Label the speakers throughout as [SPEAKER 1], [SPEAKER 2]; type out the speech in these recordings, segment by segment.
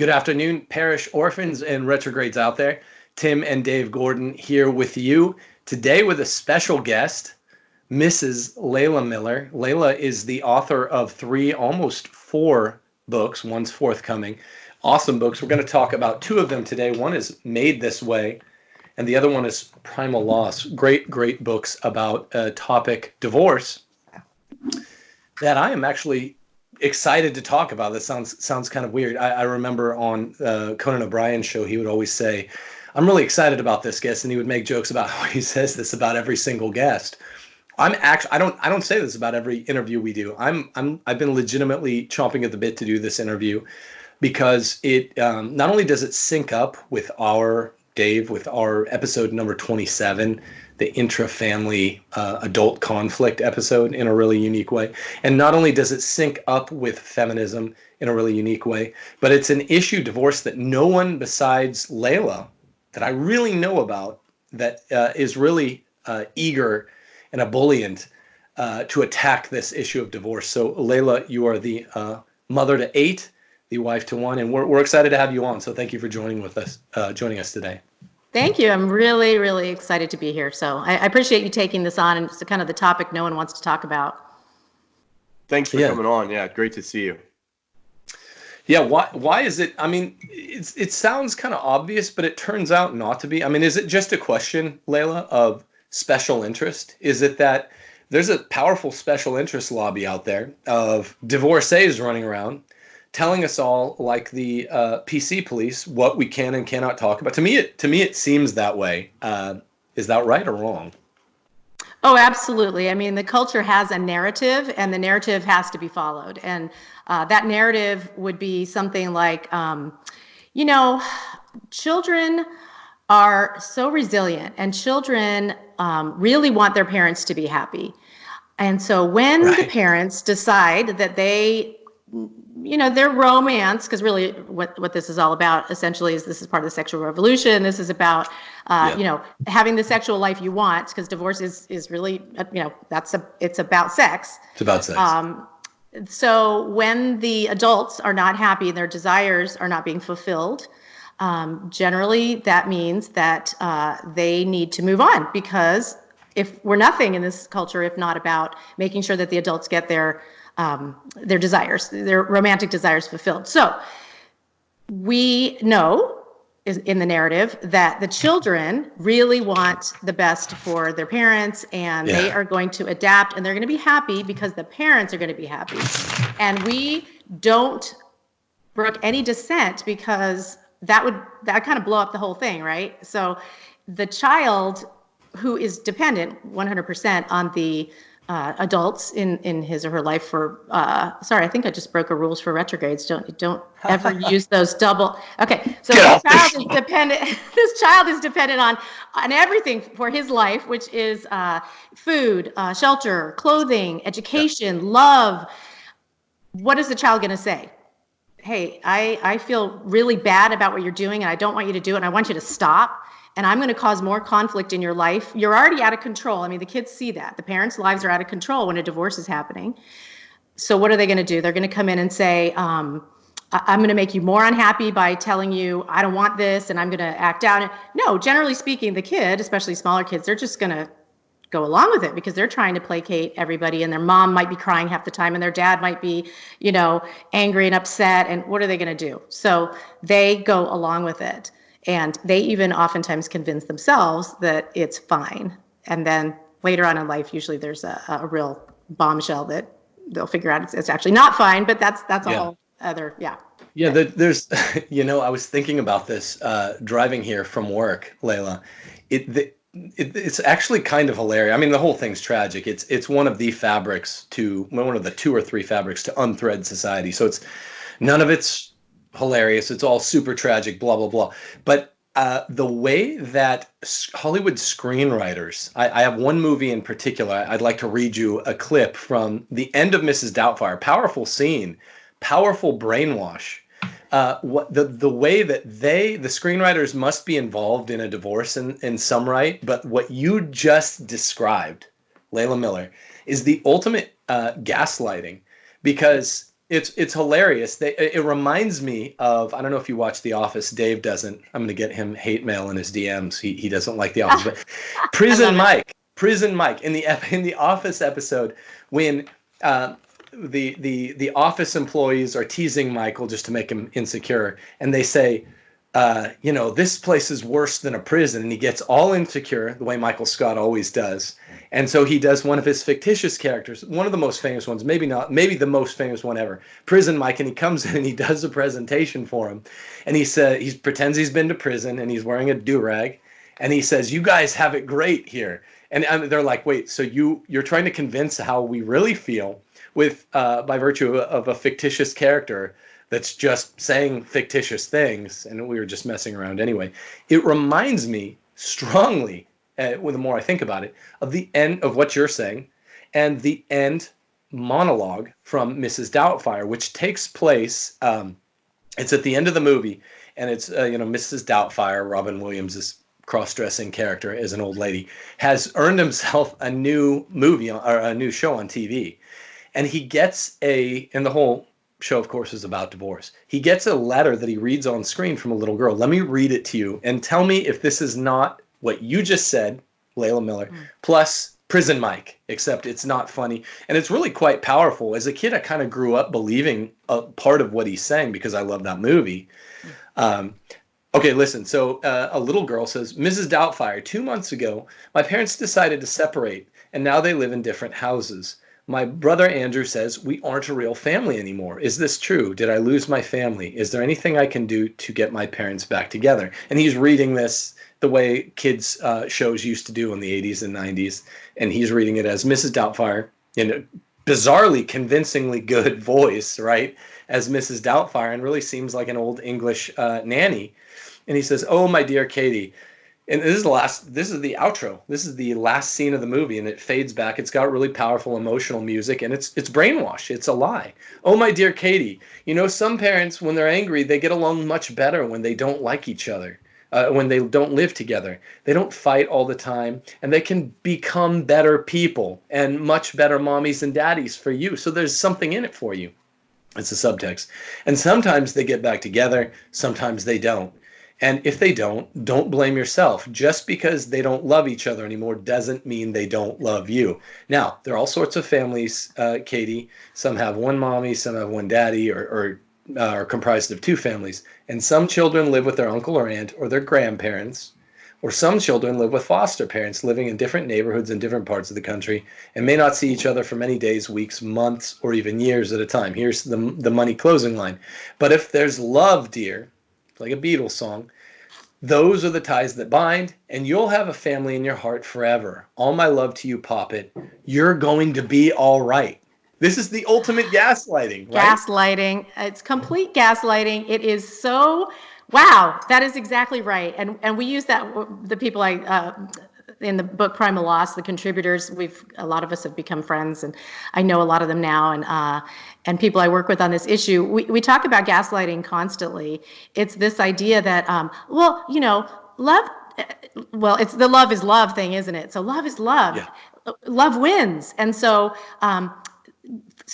[SPEAKER 1] Good afternoon, parish orphans and retrogrades out there. Tim and Dave Gordon here with you today with a special guest, Mrs. Leila Miller. Leila is the author of 3, almost 4 books. One's forthcoming. Awesome books. We're going to talk about 2 of them today. One is Made This Way, and the other one is Primal Loss. Great books about a topic, divorce, that I am actually excited to talk about. This sounds kind of weird. I remember on Conan O'Brien's show, he would always say, "I'm really excited about this guest," and he would make jokes about how he says this about every single guest. I don't say this about every interview we do. I've been legitimately chomping at the bit to do this interview because it not only does it sync up with our episode number 27, the intra-family adult conflict episode, in a really unique way. And not only does it sync up with feminism in a really unique way, but it's an issue, divorce, that no one besides Leila that I really know about that is really eager and ebullient to attack this issue of divorce. So Leila, you are the mother to 8, the wife to 1, and we're excited to have you on. So thank you for joining us today.
[SPEAKER 2] Thank you. I'm really, really excited to be here. So I appreciate you taking this on, and it's kind of the topic no one wants to talk about.
[SPEAKER 3] Thanks for coming on. Yeah, great to see you.
[SPEAKER 1] Yeah, why is it? I mean, it sounds kind of obvious, but it turns out not to be. I mean, is it just a question, Leila, of special interest? Is it that there's a powerful special interest lobby out there of divorcees running around telling us all, like the PC police, what we can and cannot talk about? To me, it seems that way. Is that right or wrong?
[SPEAKER 2] Oh, absolutely. I mean, the culture has a narrative, and the narrative has to be followed. And that narrative would be something like, children are so resilient, and children really want their parents to be happy. And so when the parents decide that their romance, because really what this is all about essentially is this is part of the sexual revolution. This is about, having the sexual life you want, because divorce is really, it's about sex.
[SPEAKER 1] It's about sex.
[SPEAKER 2] So when the adults are not happy and their desires are not being fulfilled, generally that means that they need to move on, because if we're nothing in this culture, if not about making sure that the adults get their desires, their romantic desires fulfilled. So we know in the narrative that the children really want the best for their parents, and they are going to adapt, and they're going to be happy because the parents are going to be happy. And we don't brook any dissent, because that kind of blow up the whole thing, right? So the child who is dependent 100% on the adults in his or her life for, sorry, I think I just broke a rules for retrogrades. Don't ever use those double. Okay, so this child is dependent on everything for his life, which is food, shelter, clothing, education, love. What is the child going to say? Hey, I feel really bad about what you're doing, and I don't want you to do it, and I want you to stop. And I'm going to cause more conflict in your life. You're already out of control. I mean, the kids see that. The parents' lives are out of control when a divorce is happening. So what are they going to do? They're going to come in and say, I'm going to make you more unhappy by telling you, I don't want this, and I'm going to act out. No, generally speaking, the kid, especially smaller kids, they're just going to go along with it because they're trying to placate everybody, and their mom might be crying half the time, and their dad might be, angry and upset. And what are they going to do? So they go along with it. And they even oftentimes convince themselves that it's fine. And then later on in life, usually there's a real bombshell that they'll figure out it's actually not fine, but that's a whole other,
[SPEAKER 1] Yeah, there's, I was thinking about this driving here from work, Leila. It's actually kind of hilarious. I mean, the whole thing's tragic. It's one of the 2 or 3 fabrics to unthread society. So none of it's hilarious. It's all super tragic, blah, blah, blah. But the way that Hollywood screenwriters, I have one movie in particular, I'd like to read you a clip from the end of Mrs. Doubtfire. Powerful scene, powerful brainwash. The way that the screenwriters must be involved in a divorce in some right, but what you just described, Leila Miller, is the ultimate gaslighting, because It's hilarious. It reminds me of, I don't know if you watch The Office. Dave doesn't. I'm going to get him hate mail in his DMs. He doesn't like The Office. But Prison Mike in the Office episode when the office employees are teasing Michael just to make him insecure, and they say, this place is worse than a prison, and he gets all insecure the way Michael Scott always does. And so he does one of his fictitious characters, one of the most famous ones, maybe the most famous one ever, Prison Mike, and he comes in and he does a presentation for him. And he pretends he's been to prison and he's wearing a do-rag. And he says, "You guys have it great here." And they're like, "Wait, so you're trying to convince how we really feel with by virtue of a fictitious character that's just saying fictitious things, and we were just messing around anyway." It reminds me strongly, the more I think about it, of the end of what you're saying and the end monologue from Mrs. Doubtfire, which takes place, it's at the end of the movie, and it's, Mrs. Doubtfire, Robin Williams' cross-dressing character as an old lady, has earned himself a new movie or a new show on TV. And he gets and the whole show, of course, is about divorce. He gets a letter that he reads on screen from a little girl. Let me read it to you and tell me if this is not what you just said, Leila Miller, plus Prison Mike, except it's not funny. And it's really quite powerful. As a kid, I kind of grew up believing a part of what he's saying because I love that movie. Okay, listen. So a little girl says, "Mrs. Doubtfire, 2 months ago, my parents decided to separate, and now they live in different houses. My brother Andrew says we aren't a real family anymore. Is this true? Did I lose my family? Is there anything I can do to get my parents back together?" And he's reading this the way kids shows used to do in the 80s and 90s. And he's reading it as Mrs. Doubtfire in a bizarrely, convincingly good voice, right? As Mrs. Doubtfire, and really seems like an old English nanny. And he says, "Oh, my dear Katie." And this is the outro. This is the last scene of the movie, and it fades back. It's got really powerful emotional music, and it's brainwash. It's a lie. "Oh, my dear Katie, some parents, when they're angry, they get along much better when they don't like each other, when they don't live together. They don't fight all the time, and they can become better people and much better mommies and daddies for you. So there's something in it for you." It's a subtext. "And sometimes they get back together, sometimes they don't. And if they don't blame yourself. Just because they don't love each other anymore doesn't mean they don't love you." Now, there are all sorts of families, Katie. Some have one mommy, some have one daddy, or are comprised of two families. And some children live with their uncle or aunt or their grandparents, or some children live with foster parents living in different neighborhoods in different parts of the country and may not see each other for many days, weeks, months, or even years at a time. Here's the money closing line. "But if there's love, dear," like a Beatles song, "those are the ties that bind, and you'll have a family in your heart forever. All my love to you, Poppet. You're going to be all right." This is the ultimate gaslighting, right?
[SPEAKER 2] Gaslighting. It's complete gaslighting. It is so, wow, that is exactly right. And we use that, the people in the book Primal Loss, the contributors, a lot of us have become friends, and I know a lot of them now, and people I work with on this issue. We talk about gaslighting constantly. It's this idea that, love, it's the love is love thing, isn't it? So love is love.
[SPEAKER 1] Yeah.
[SPEAKER 2] Love wins. And so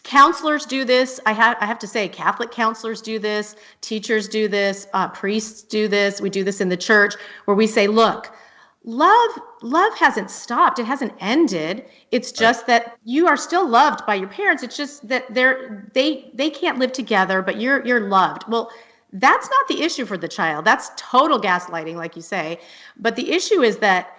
[SPEAKER 2] counselors do this. I have to say, Catholic counselors do this, teachers do this, priests do this. We do this in the church, where we say, look, love hasn't stopped. It hasn't ended. It's just that you are still loved by your parents. It's just that they can't live together, but you're loved. Well, that's not the issue for the child. That's total gaslighting, like you say. But the issue is that,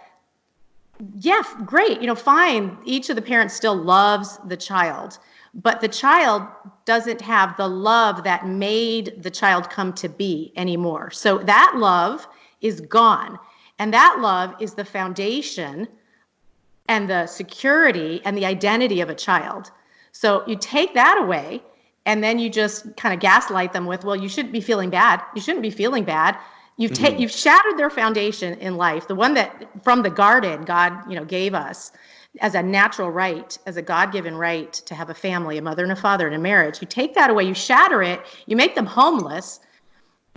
[SPEAKER 2] yeah, great, fine. Each of the parents still loves the child, but the child doesn't have the love that made the child come to be anymore. So that love is gone. And that love is the foundation and the security and the identity of a child. So you take that away, and then you just kind of gaslight them with, well, you shouldn't be feeling bad. You shouldn't be feeling bad. You've shattered their foundation in life, the one that from the garden God, gave us as a natural right, as a God-given right to have a family, a mother and a father, and a marriage. You take that away, you shatter it, you make them homeless,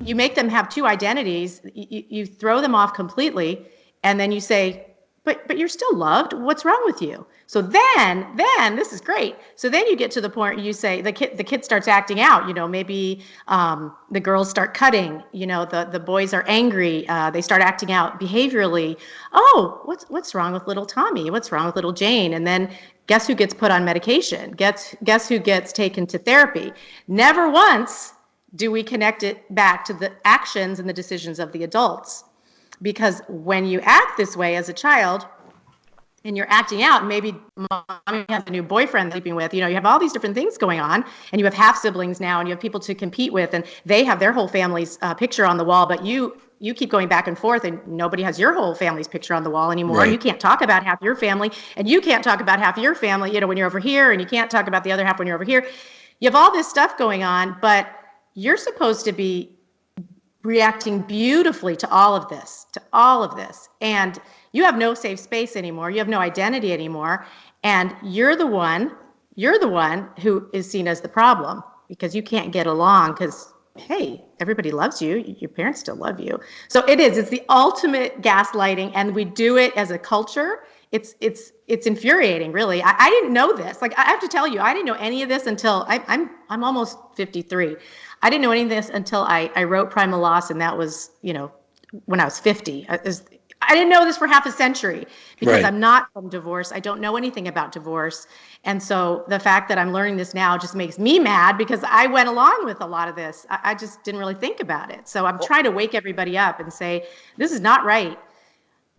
[SPEAKER 2] you make them have two identities, you throw them off completely, and then you say, but you're still loved. What's wrong with you? So then this is great. So then you get to the point where you say the kid starts acting out. Maybe the girls start cutting. The boys are angry. They start acting out behaviorally. Oh, what's wrong with little Tommy? What's wrong with little Jane? And then guess who gets put on medication? Guess who gets taken to therapy? Never once do we connect it back to the actions and the decisions of the adults. Because when you act this way as a child and you're acting out, maybe mommy has a new boyfriend sleeping with, you have all these different things going on, and you have half siblings now, and you have people to compete with, and they have their whole family's picture on the wall, but you keep going back and forth, and nobody has your whole family's picture on the wall anymore. Right. You can't talk about half your family, and you can't talk about half your family, when you're over here, and you can't talk about the other half when you're over here. You have all this stuff going on, but you're supposed to be reacting beautifully to all of this, and you have no safe space anymore. You have no identity anymore, and you're the one who is seen as the problem because you can't get along because, hey, everybody loves you. Your parents still love you. So it's the ultimate gaslighting, and we do it as a culture. It's infuriating, really. I didn't know this. Like, I have to tell you, I didn't know any of this until I'm almost 53. I didn't know any of this until I wrote Primal Loss, and that was, when I was 50. I didn't know this for half a century because right. I'm not from divorce. I don't know anything about divorce. And so the fact that I'm learning this now just makes me mad because I went along with a lot of this. I just didn't really think about it. So I'm trying to wake everybody up and say, this is not right.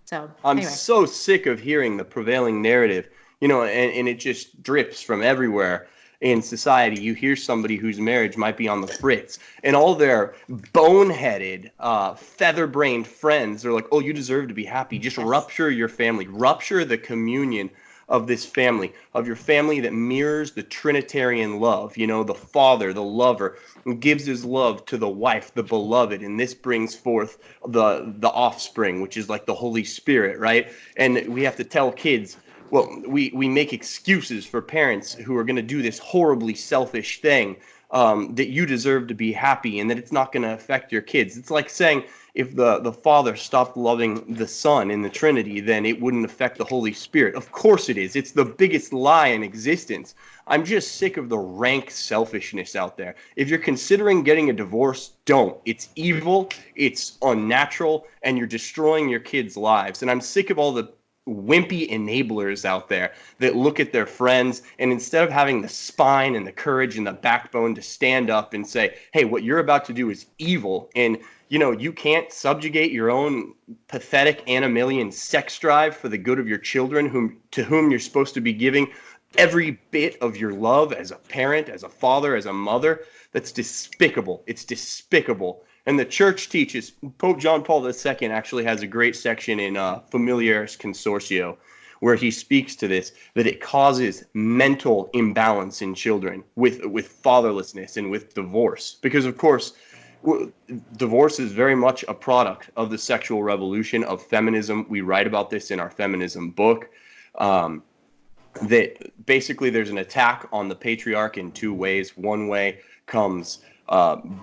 [SPEAKER 2] So
[SPEAKER 3] I'm so sick of hearing the prevailing narrative, and it just drips from everywhere. In society, you hear somebody whose marriage might be on the fritz, and all their boneheaded, feather-brained friends are like, oh, you deserve to be happy. Just rupture your family. Rupture the communion of this family, of your family that mirrors the Trinitarian love, the father, the lover, who gives his love to the wife, the beloved, and this brings forth the offspring, which is like the Holy Spirit, right? And we have to tell kids, well, we make excuses for parents who are going to do this horribly selfish thing, that you deserve to be happy and that it's not going to affect your kids. It's like saying if the Father stopped loving the Son in the Trinity, then it wouldn't affect the Holy Spirit. Of course it is. It's the biggest lie in existence. I'm just sick of the rank selfishness out there. If you're considering getting a divorce, don't. It's evil, it's unnatural, and you're destroying your kids' lives. And I'm sick of all the wimpy enablers out there that look at their friends and instead of having the spine and the courage and the backbone to stand up and say, hey, what you're about to do is evil, and you can't subjugate your own pathetic animalian sex drive for the good of your children to whom you're supposed to be giving every bit of your love as a parent, as a father, as a mother. That's despicable. It's despicable. And the church teaches, Pope John Paul II actually has a great section in Familiaris Consortio where he speaks to this, that it causes mental imbalance in children with fatherlessness and with divorce. Because, of course, divorce is very much a product of the sexual revolution, of feminism. We write about this in our feminism book, that basically there's an attack on the patriarch in two ways. One way comes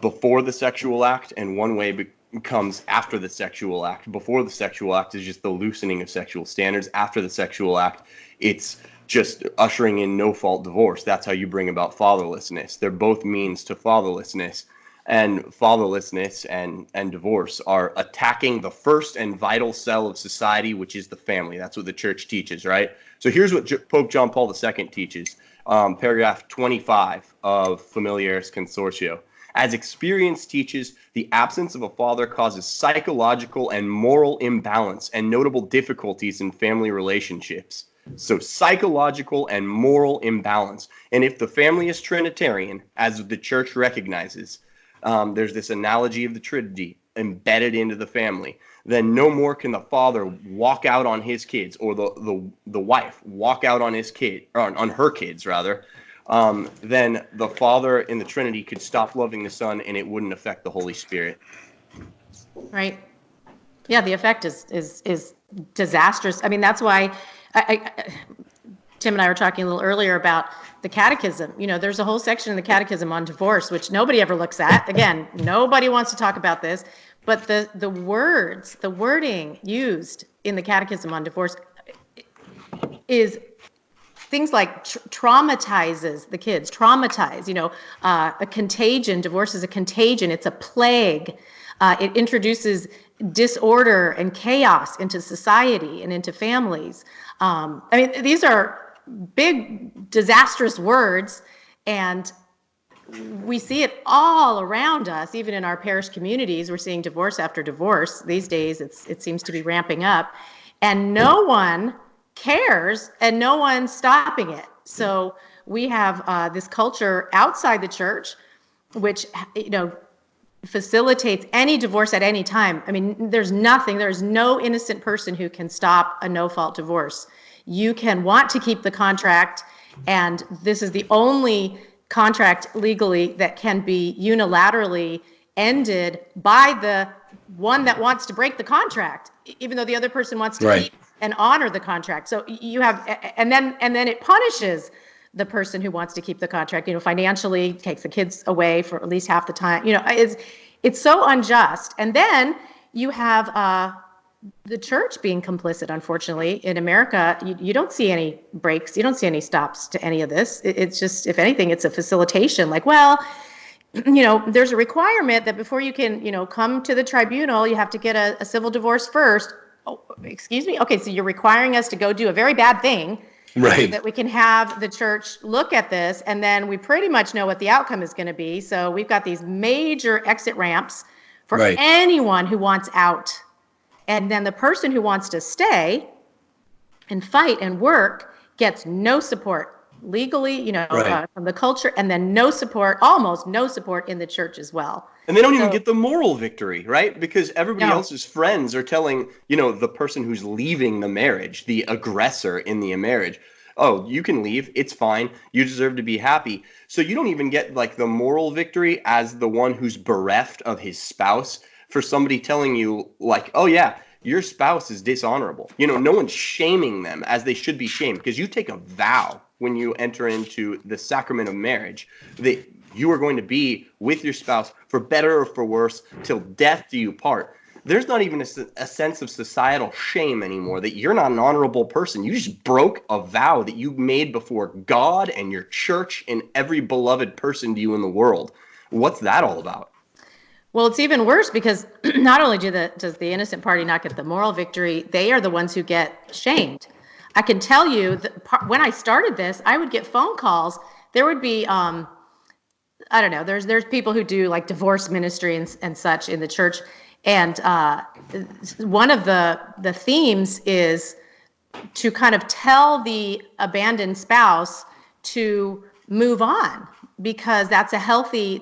[SPEAKER 3] before the sexual act, and one way comes after the sexual act. Before the sexual act is just the loosening of sexual standards. After the sexual act, it's just ushering in no-fault divorce. That's how you bring about fatherlessness. They're both means to fatherlessness. And fatherlessness and divorce are attacking the first and vital cell of society, which is the family. That's what the church teaches, right? So here's what Pope John Paul II teaches. Paragraph 25 of Familiaris Consortio. As experience teaches, the absence of a father causes psychological and moral imbalance and notable difficulties in family relationships. So psychological and moral imbalance. And if the family is Trinitarian, as the church recognizes, there's this analogy of the Trinity embedded into the family, then no more can the father walk out on his kids, or the wife walk out on his kid, or on her kids rather. Then the Father in the Trinity could stop loving the Son, and it wouldn't affect the Holy Spirit.
[SPEAKER 2] Right. Yeah, the effect is disastrous. I mean, that's why Tim and I were talking a little earlier about the catechism. There's a whole section in the catechism on divorce, which nobody ever looks at. Again, nobody wants to talk about this, but the wording used in the catechism on divorce is things like traumatizes the kids, traumatize, a contagion. Divorce is a contagion. It's a plague. It introduces disorder and chaos into society and into families. I mean, these are big, disastrous words, and we see it all around us, even in our parish communities. We're seeing divorce after divorce. These days, it seems to be ramping up, and no one cares, and no one's stopping it. So we have this culture outside the church, which, facilitates any divorce at any time. I mean, there's no innocent person who can stop a no-fault divorce. You can want to keep the contract, and this is the only contract legally that can be unilaterally ended by the one that wants to break the contract, even though the other person wants to keep and honor the contract. So you have, and then it punishes the person who wants to keep the contract, financially, takes the kids away for at least half the time. It's so unjust. And then you have the church being complicit, unfortunately. In America, you don't see any breaks. You don't see any stops to any of this. It's just, if anything, it's a facilitation. Like, well, there's a requirement that before you can, come to the tribunal, you have to get a civil divorce first. Oh, excuse me? Okay, so you're requiring us to go do a very bad thing. Right. So that we can have the church look at this, and then we pretty much know what the outcome is going to be. So we've got these major exit ramps for anyone who wants out. And then the person who wants to stay and fight and work gets no support legally, from the culture, and then no support, almost no support in the church as well.
[SPEAKER 3] And they don't even get the moral victory, right? Because everybody else's friends are telling, the person who's leaving the marriage, the aggressor in the marriage, oh, you can leave. It's fine. You deserve to be happy. So you don't even get like the moral victory as the one who's bereft of his spouse for somebody telling you like, oh yeah, your spouse is dishonorable. No one's shaming them as they should be shamed, because you take a vow when you enter into the sacrament of marriage that you are going to be with your spouse for better or for worse till death do you part. There's not even a sense of societal shame anymore that you're not an honorable person. You just broke a vow that you made before God and your church and every beloved person to you in the world. What's that all about?
[SPEAKER 2] Well, it's even worse, because not only does the innocent party not get the moral victory, they are the ones who get shamed. I can tell you that when I started this, I would get phone calls. There would be, I don't know, there's people who do like divorce ministry and such in the church. And one of the themes is to kind of tell the abandoned spouse to move on, because that's a healthy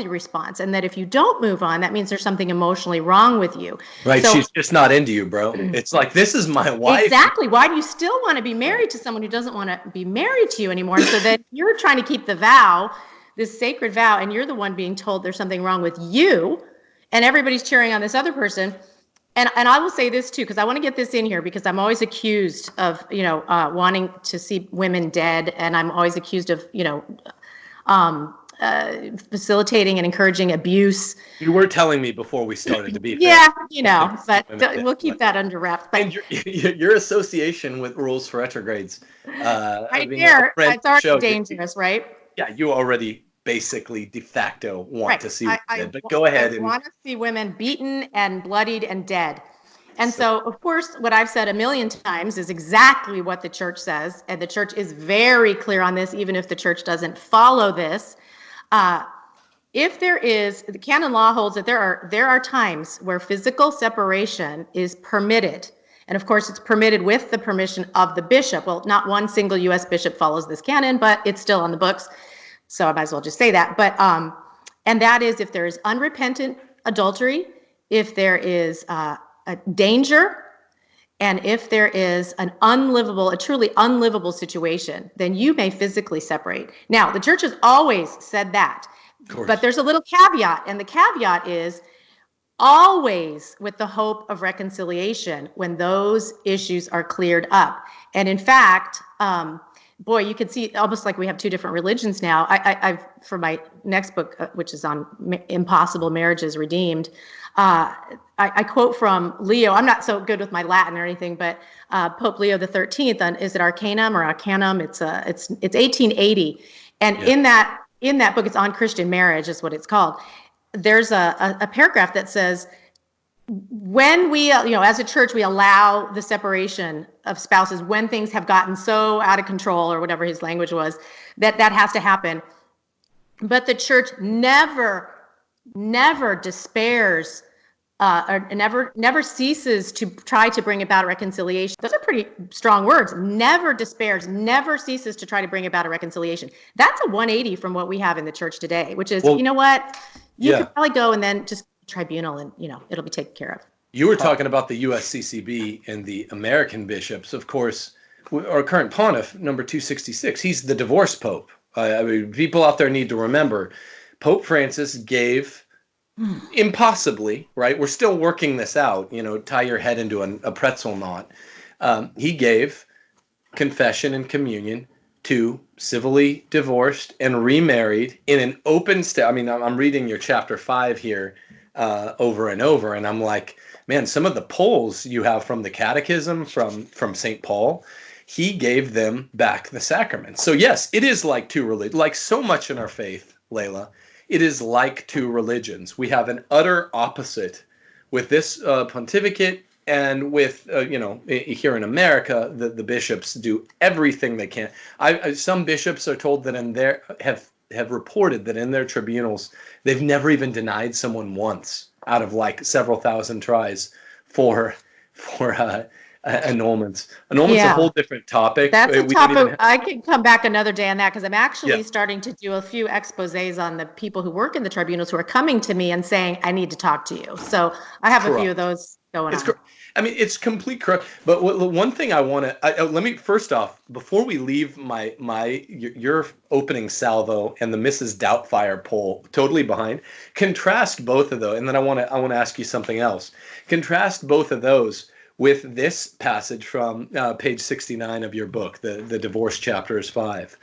[SPEAKER 2] response. And that if you don't move on, that means there's something emotionally wrong with you.
[SPEAKER 1] Right. So, she's just not into you, bro. It's like, this is my wife.
[SPEAKER 2] Exactly. Why do you still want to be married to someone who doesn't want to be married to you anymore? And so then you're trying to keep the vow, this sacred vow, and you're the one being told there's something wrong with you, and everybody's cheering on this other person. And I will say this too, because I want to get this in here, because I'm always accused of, wanting to see women dead. And I'm always accused of, facilitating and encouraging abuse.
[SPEAKER 1] You were telling me before we started to be
[SPEAKER 2] fair. But we'll keep that under wraps. But
[SPEAKER 1] and your association with Rules for Retrogrades.
[SPEAKER 2] It's already dangerous, right?
[SPEAKER 1] Yeah, you already basically de facto want to see women, but go ahead.
[SPEAKER 2] I want to see women beaten and bloodied and dead. And so, of course, what I've said a million times is exactly what the church says. And the church is very clear on this, even if the church doesn't follow this. If there is, the canon law holds that there are times where physical separation is permitted. And of course, it's permitted with the permission of the bishop. Well, not one single U.S. bishop follows this canon, but it's still on the books. So I might as well just say that. But and that is if there is unrepentant adultery, if there is a danger, and if there is a truly unlivable situation, then you may physically separate. Now, the church has always said that, but there's a little caveat, and the caveat is always with the hope of reconciliation when those issues are cleared up. And in fact, boy, you can see almost like we have two different religions now. I've for my next book, which is on impossible marriages redeemed, I quote from Leo. I'm not so good with my Latin or anything, but Pope Leo the 13th, is it Arcanum or Arcanum? It's 1880, and in that book, it's on Christian marriage, is what it's called. There's a paragraph that says, when we, as a church, we allow the separation of spouses when things have gotten so out of control, or whatever his language was, that has to happen. But the church never despairs, or never ceases to try to bring about a reconciliation. Those are pretty strong words. Never despairs, never ceases to try to bring about a reconciliation. That's a 180 from what we have in the church today, which is, you know what? You could probably go and then just tribunal, and it'll be taken care of.
[SPEAKER 1] You were talking about the USCCB and the American bishops. Of course, our current pontiff, number 266, he's the divorce pope. I mean, people out there need to remember, Pope Francis gave, impossibly, right? We're still working this out, tie your head into a pretzel knot. He gave confession and communion to civilly divorced and remarried in an open state. I mean, I'm reading your chapter 5 here over and over, and I'm like, man, some of the polls you have from the catechism from St. Paul, he gave them back the sacrament. So yes, it is like two religions, like so much in our faith, Leila. It is like two religions. We have an utter opposite with this pontificate, and with here in America, the bishops do everything they can. Some bishops are told that have reported that in their tribunals they've never even denied someone once out of like several thousand tries for annulments. Annulment's a whole different topic.
[SPEAKER 2] That's a topic. I can come back another day on that, because I'm actually starting to do a few exposés on the people who work in the tribunals who are coming to me and saying, I need to talk to you. So I have a few of those going on.
[SPEAKER 1] I mean, it's complete corrupt. But one thing I want to let me first off, before we leave your opening salvo and the Mrs. Doubtfire poll totally behind, contrast both of those, and then I want to ask you something else. Contrast both of those with this passage from page 69 of your book, the divorce chapters 5.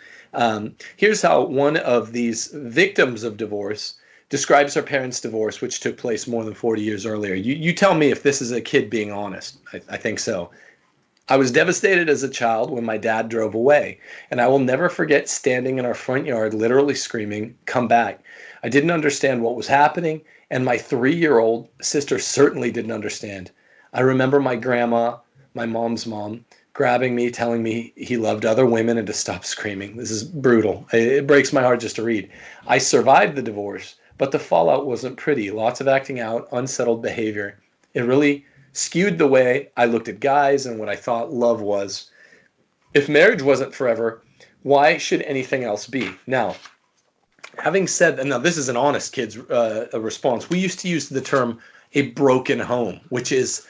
[SPEAKER 1] Here's how one of these victims of divorce describes her parents' divorce, which took place more than 40 years earlier. You tell me if this is a kid being honest. I think so. I was devastated as a child when my dad drove away, and I will never forget standing in our front yard literally screaming, "Come back." I didn't understand what was happening, and my 3-year-old sister certainly didn't understand. I remember my grandma, my mom's mom, grabbing me, telling me he loved other women and to stop screaming. This is brutal. It breaks my heart just to read. I survived the divorce, but the fallout wasn't pretty. Lots of acting out, unsettled behavior. It really skewed the way I looked at guys and what I thought love was. If marriage wasn't forever, why should anything else be? Now, having said that, now this is an honest kid's response. We used to use the term a broken home, which is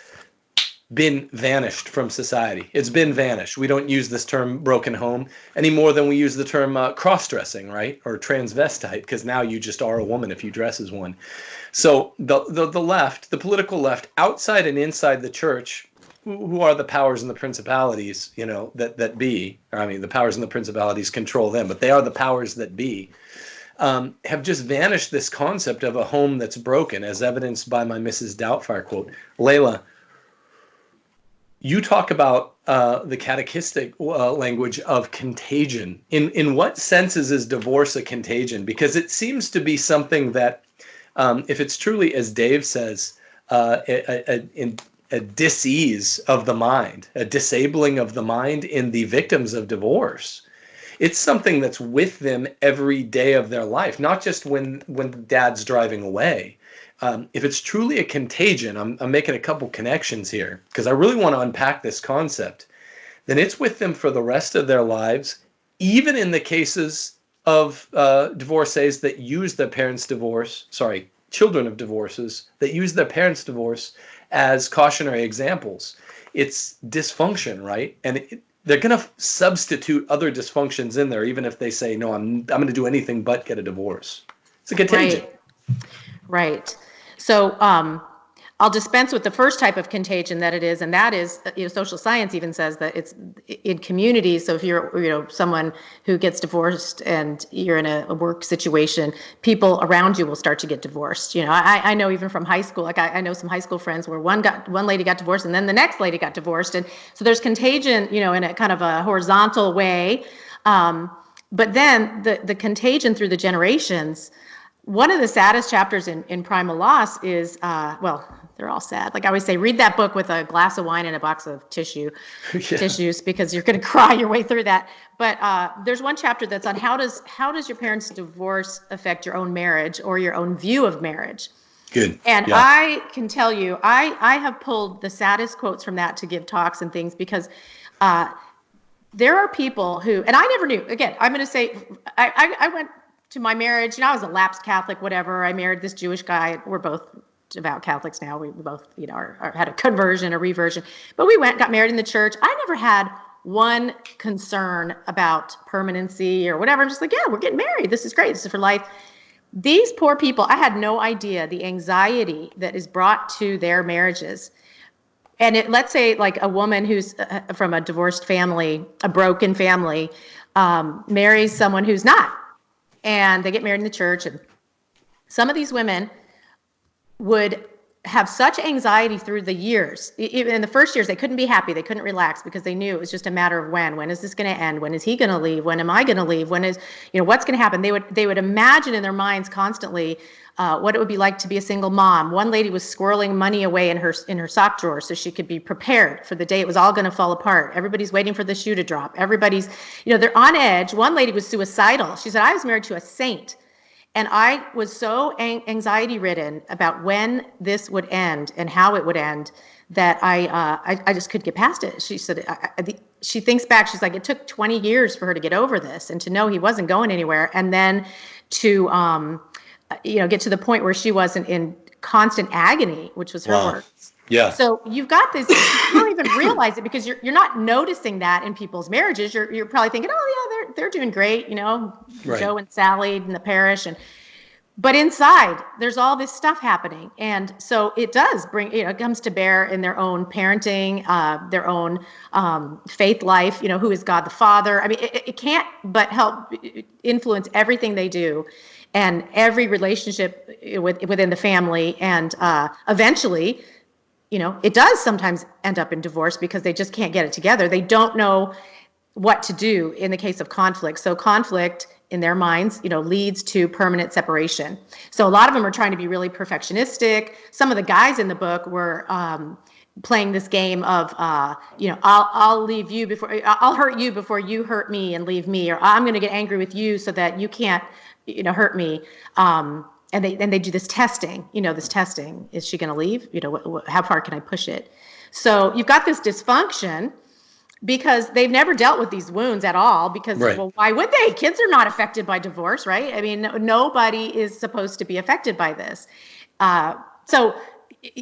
[SPEAKER 1] been vanished from society. It's been vanished. We don't use this term broken home any more than we use the term cross-dressing, right? Or transvestite, because now you just are a woman if you dress as one. So the left, the political left, outside and inside the church, who are the powers and the principalities, that be, or I mean, the powers and the principalities control them, but they are the powers that be, have just vanished this concept of a home that's broken, as evidenced by my Mrs. Doubtfire quote. Leila, you talk about the catechistic language of contagion. In what senses is divorce a contagion? Because it seems to be something that, if it's truly, as Dave says, a dis-ease of the mind, a disabling of the mind in the victims of divorce, it's something that's with them every day of their life, not just when dad's driving away. If it's truly a contagion, I'm making a couple connections here because I really want to unpack this concept, then it's with them for the rest of their lives, even in the cases of divorcees that use their parents' divorce, children of divorces that use their parents' divorce as cautionary examples. It's dysfunction, right? And they're going to substitute other dysfunctions in there, even if they say, no, I'm going to do anything but get a divorce. It's a contagion.
[SPEAKER 2] Right. So I'll dispense with the first type of contagion that it is, and that is, social science even says that it's in communities. So if you're, someone who gets divorced and you're in a work situation, people around you will start to get divorced. I know even from high school, like I know some high school friends where one lady got divorced and then the next lady got divorced. And so there's contagion, in a kind of a horizontal way. But then the contagion through the generations. One of the saddest chapters in Primal Loss is, they're all sad. Like I always say, read that book with a glass of wine and a box of tissues, because you're going to cry your way through that. But there's one chapter that's on how does your parents' divorce affect your own marriage or your own view of marriage?
[SPEAKER 1] Good.
[SPEAKER 2] And yeah. I can tell you, I have pulled the saddest quotes from that to give talks and things, because there are people who, and I never knew, again, I'm going to say, I went to my marriage, I was a lapsed Catholic, whatever. I married this Jewish guy. We're both devout Catholics now. We both, had a conversion, a reversion, but we got married in the church. I never had one concern about permanency or whatever. I'm just like, yeah, we're getting married. This is great. This is for life. These poor people, I had no idea the anxiety that is brought to their marriages. And let's say like a woman who's from a divorced family, a broken family, marries someone who's not. And they get married in the church. And some of these women would have such anxiety through the years. Even in the first years, they couldn't be happy. They couldn't relax because they knew it was just a matter of when. When is this going to end? When is he going to leave? When am I going to leave? When is, what's going to happen? They would imagine in their minds constantly what it would be like to be a single mom. One lady was squirreling money away in her sock drawer so she could be prepared for the day it was all going to fall apart. Everybody's waiting for the shoe to drop. Everybody's, they're on edge. One lady was suicidal. She said, I was married to a saint. And I was so anxiety ridden about when this would end and how it would end that I just couldn't get past it. She said, she thinks back, she's like, it took 20 years for her to get over this and to know he wasn't going anywhere. And then to, get to the point where she wasn't in constant agony, which was her words.
[SPEAKER 1] Yeah. So
[SPEAKER 2] you've got this, you don't even realize it because you're not noticing that in people's marriages. You're probably thinking, oh yeah, they're doing great, right. Joe and Sally in the parish. But inside there's all this stuff happening. And so it does bring, it comes to bear in their own parenting, their own faith life, who is God the Father. I mean, it can't but help influence everything they do and every relationship within the family. And eventually, it does sometimes end up in divorce because they just can't get it together. They don't know what to do in the case of conflict. So conflict in their minds, leads to permanent separation. So a lot of them are trying to be really perfectionistic. Some of the guys in the book were playing this game of, I'll leave you before, I'll hurt you before you hurt me and leave me, or I'm going to get angry with you so that you can't, hurt me. And they do this testing, this testing. Is she going to leave? How far can I push it? So you've got this dysfunction because they've never dealt with these wounds at all because, right. Well, why would they? Kids are not affected by divorce, right? I mean, nobody is supposed to be affected by this. So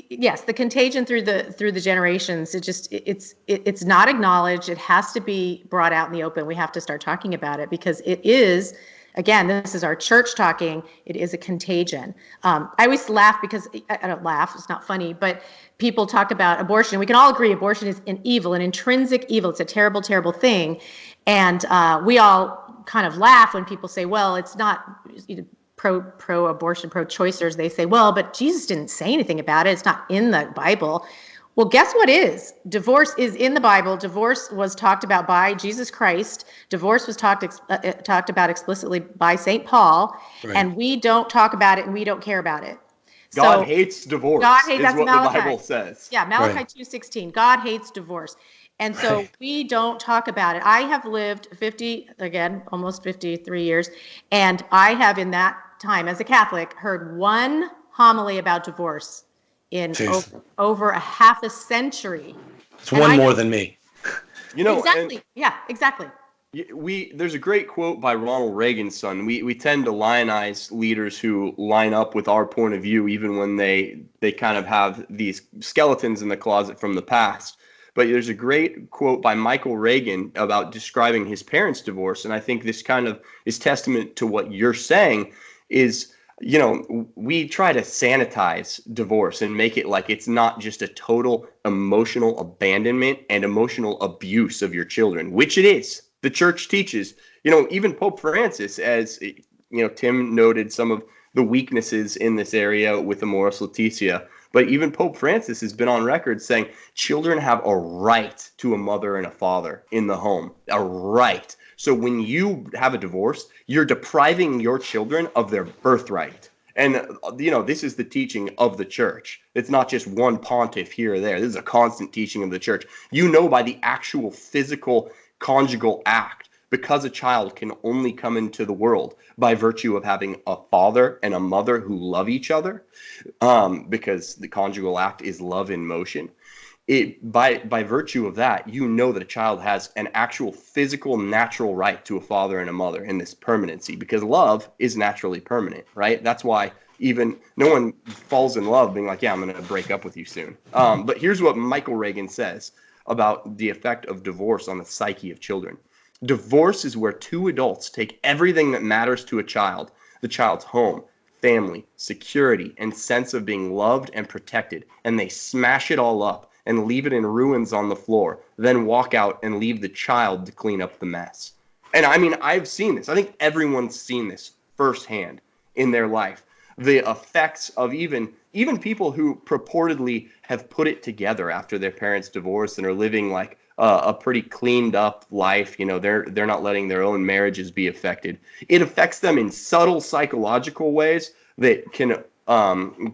[SPEAKER 2] yes, the contagion through the generations, it's not acknowledged. It has to be brought out in the open. We have to start talking about it because it is, again, this is our church talking. It is a contagion. I always laugh because I don't laugh. It's not funny, but people talk about abortion. We can all agree abortion is an evil, an intrinsic evil. It's a terrible, terrible thing. And we all kind of laugh when people say, well, it's not pro-abortion, pro-choicers. They say, well, but Jesus didn't say anything about it. It's not in the Bible. Well, guess what is? Divorce is in the Bible. Divorce was talked about by Jesus Christ. Divorce was talked about explicitly by St. Paul, right. And we don't talk about it and we don't care about it.
[SPEAKER 3] God hates divorce. God hates, that's what Malachi. The Bible says.
[SPEAKER 2] Yeah, Malachi right. 2:16. God hates divorce. And so right. We don't talk about it. I have lived almost 53 years, and I have in that time as a Catholic heard one homily about divorce in over a half a century.
[SPEAKER 1] It's one more than me.
[SPEAKER 2] Exactly. Yeah, exactly.
[SPEAKER 3] There's a great quote by Ronald Reagan's son. We tend to lionize leaders who line up with our point of view, even when they kind of have these skeletons in the closet from the past. But there's a great quote by Michael Reagan about describing his parents' divorce, and I think this kind of is testament to what you're saying. Is we try to sanitize divorce and make it like it's not just a total emotional abandonment and emotional abuse of your children, which it is. The church teaches, even Pope Francis, as Tim noted some of the weaknesses in this area with Amoris Laetitia. But even Pope Francis has been on record saying children have a right to a mother and a father in the home, a right. So when you have a divorce, you're depriving your children of their birthright. And, this is the teaching of the church. It's not just one pontiff here or there. This is a constant teaching of the church. By the actual physical conjugal act, because a child can only come into the world by virtue of having a father and a mother who love each other, because the conjugal act is love in motion. By virtue of that, that a child has an actual physical, natural right to a father and a mother in this permanency, because love is naturally permanent, right? That's why even no one falls in love being like, yeah, I'm going to break up with you soon. But here's what Michael Reagan says about the effect of divorce on the psyche of children. Divorce is where two adults take everything that matters to a child, the child's home, family, security, and sense of being loved and protected, and they smash it all up and leave it in ruins on the floor, then walk out and leave the child to clean up the mess. And I've seen this. I think everyone's seen this firsthand in their life. The effects of even people who purportedly have put it together after their parents divorced and are living like a pretty cleaned up life. They're not letting their own marriages be affected. It affects them in subtle psychological ways that can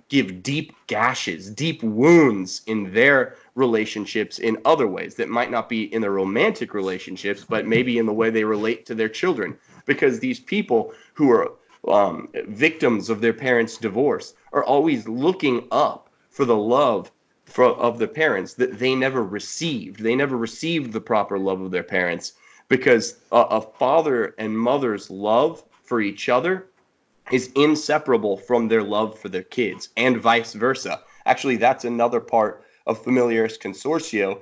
[SPEAKER 3] give deep gashes, deep wounds in their relationships in other ways that might not be in their romantic relationships, but maybe in the way they relate to their children. Because these people who are victims of their parents' divorce are always looking up for the love of the parents that they never received. They never received the proper love of their parents, because a father and mother's love for each other is inseparable from their love for their kids, and vice versa. Actually, that's another part of Familiaris Consortio.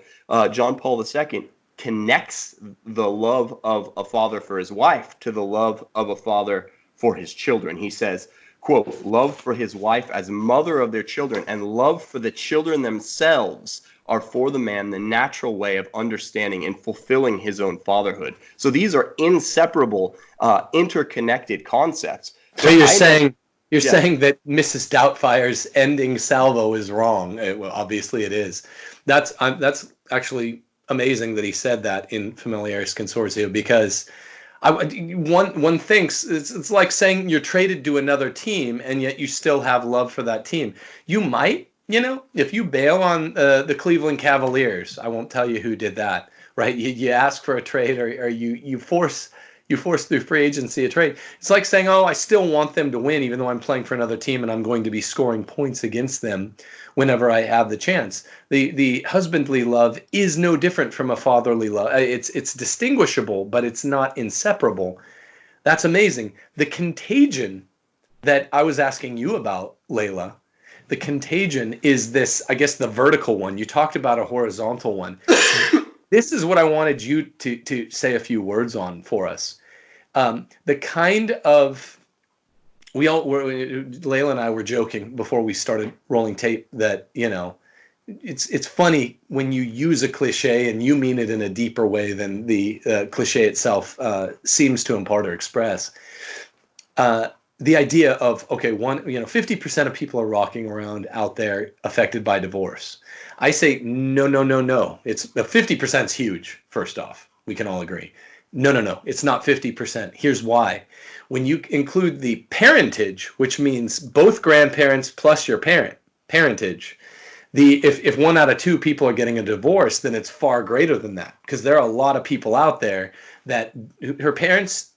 [SPEAKER 3] John Paul II connects the love of a father for his wife to the love of a father for his children. He says, quote, love for his wife as mother of their children and love for the children themselves are for the man the natural way of understanding and fulfilling his own fatherhood. So these are inseparable, interconnected concepts.
[SPEAKER 1] So you're saying that Mrs. Doubtfire's ending salvo is wrong. Well, obviously it is. That's actually amazing that he said that in Familiaris Consortio, because one thinks it's like saying you're traded to another team and yet you still have love for that team. You might, if you bail on the Cleveland Cavaliers, I won't tell you who did that, right? You ask for a trade, or you force through free agency a trade. It's like saying, oh, I still want them to win even though I'm playing for another team and I'm going to be scoring points against them whenever I have the chance. The husbandly love is no different from a fatherly love. It's distinguishable, but it's not inseparable. That's amazing. The contagion that I was asking you about, Leila, the contagion is this, I guess, the vertical one. You talked about a horizontal one. This is what I wanted you to say a few words on for us. The kind of, Leila and I were joking before we started rolling tape that, it's funny when you use a cliche and you mean it in a deeper way than the cliche itself seems to impart or express. The idea of, 50% of people are rocking around out there affected by divorce. I say, no. It's 50% is huge, first off. We can all agree. No. It's not 50%. Here's why. When you include the parentage, which means both grandparents plus your parentage, if 1 out of 2 people are getting a divorce, then it's far greater than that, because there are a lot of people out there that their parents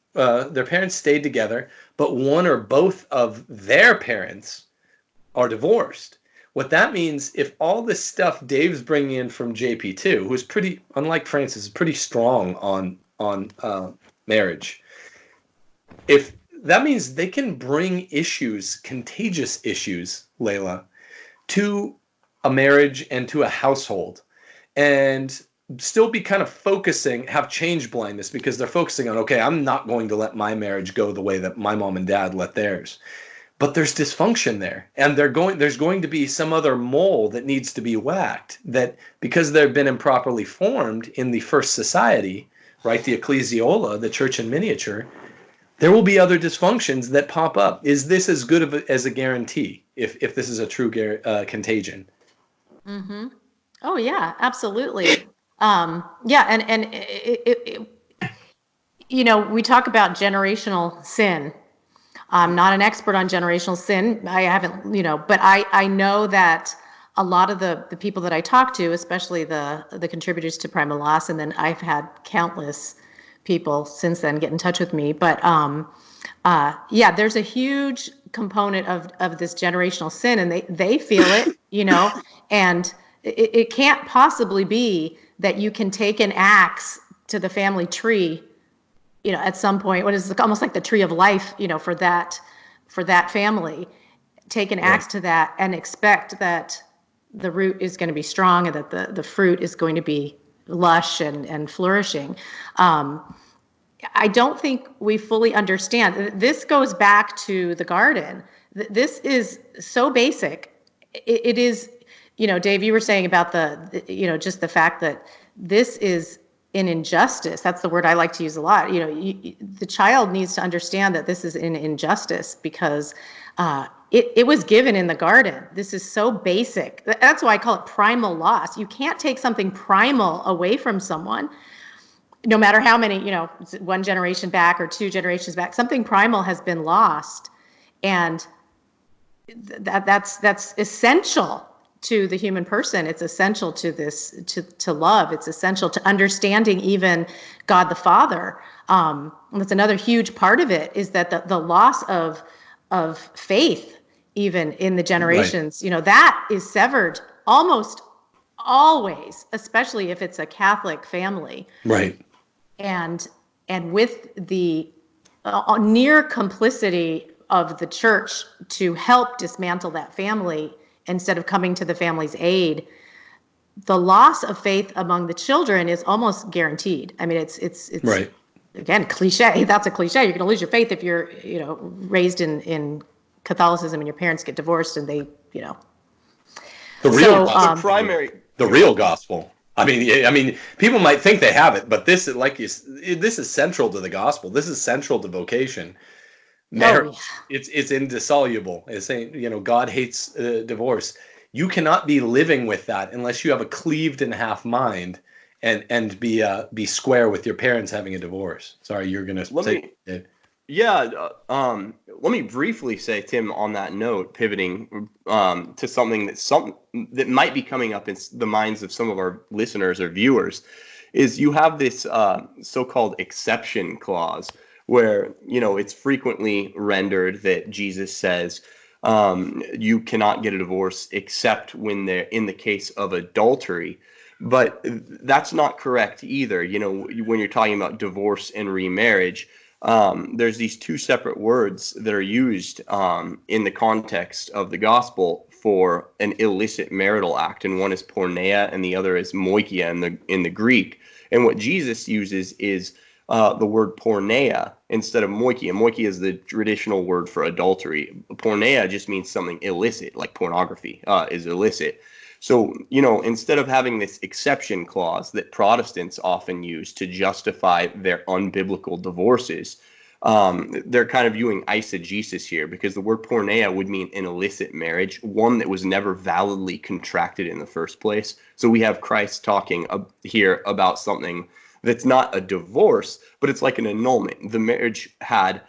[SPEAKER 1] stayed together, but one or both of their parents are divorced. What that means, if all this stuff Dave's bringing in from JP2, who's pretty, unlike Francis, is pretty strong on marriage, if that means they can bring issues, contagious issues, Leila, to a marriage and to a household, and still be kind of have change blindness, because they're focusing on, okay, I'm not going to let my marriage go the way that my mom and dad let theirs. but there's dysfunction there, and there's going to be some other mole that needs to be whacked, that because they've been improperly formed in the first society, right, the ecclesiola, the church in miniature, there will be other dysfunctions that pop up. Is this as good as a guarantee if this is a true contagion?
[SPEAKER 2] Mm-hmm. Oh yeah, absolutely. Yeah, and we talk about generational sin. I'm not an expert on generational sin. I haven't, but I know that a lot of the people that I talk to, especially the contributors to Primal Loss, and then I've had countless people since then get in touch with me. But yeah, there's a huge component of this generational sin, and they feel it, and it can't possibly be that you can take an axe to the family tree, at some point, what is almost like the tree of life, for that family, take an axe to that and expect that the root is going to be strong and that the fruit is going to be lush and flourishing. I don't think we fully understand. This goes back to the garden. This is so basic. It is, Dave, you were saying about just the fact that this is an injustice. That's the word I like to use a lot. The child needs to understand that this is an injustice because it was given in the garden. This is so basic. That's why I call it primal loss. You can't take something primal away from someone, no matter how many, one generation back or two generations back. Something primal has been lost, and that's essential to the human person. It's essential to this, to love. It's essential to understanding even God the Father. That's another huge part of it, is that the loss of faith, even in the generations, that is severed almost always, especially if it's a Catholic family.
[SPEAKER 1] Right.
[SPEAKER 2] And with the near complicity of the church to help dismantle that family, instead of coming to the family's aid, the loss of faith among the children is almost guaranteed. I mean, it's
[SPEAKER 1] right.
[SPEAKER 2] Again, cliche. That's a cliche. You're going to lose your faith if you're, raised in Catholicism and your parents get divorced and they,
[SPEAKER 1] The real
[SPEAKER 3] the primary,
[SPEAKER 1] the real gospel. I mean, people might think they have it, but this is this is central to the gospel. This is central to vocation. Marriage, it's indissoluble. It's saying, God hates divorce. You cannot be living with that unless you have a cleaved in half mind and be square with your parents having a divorce. Sorry, you're gonna say.
[SPEAKER 3] Let me briefly say, Tim, on that note, pivoting to something that might be coming up in the minds of some of our listeners or viewers, is you have this so-called exception clause, where, it's frequently rendered that Jesus says you cannot get a divorce except when they're in the case of adultery. But that's not correct either. When you're talking about divorce and remarriage, there's these two separate words that are used in the context of the gospel for an illicit marital act, and one is porneia and the other is moikia in the Greek. And what Jesus uses is the word porneia instead of moikia. Moikia is the traditional word for adultery. Porneia just means something illicit, like pornography is illicit. So, instead of having this exception clause that Protestants often use to justify their unbiblical divorces, they're kind of viewing eisegesis here, because the word porneia would mean an illicit marriage, one that was never validly contracted in the first place. So we have Christ talking here about something that's not a divorce, but it's like an annulment. The marriage had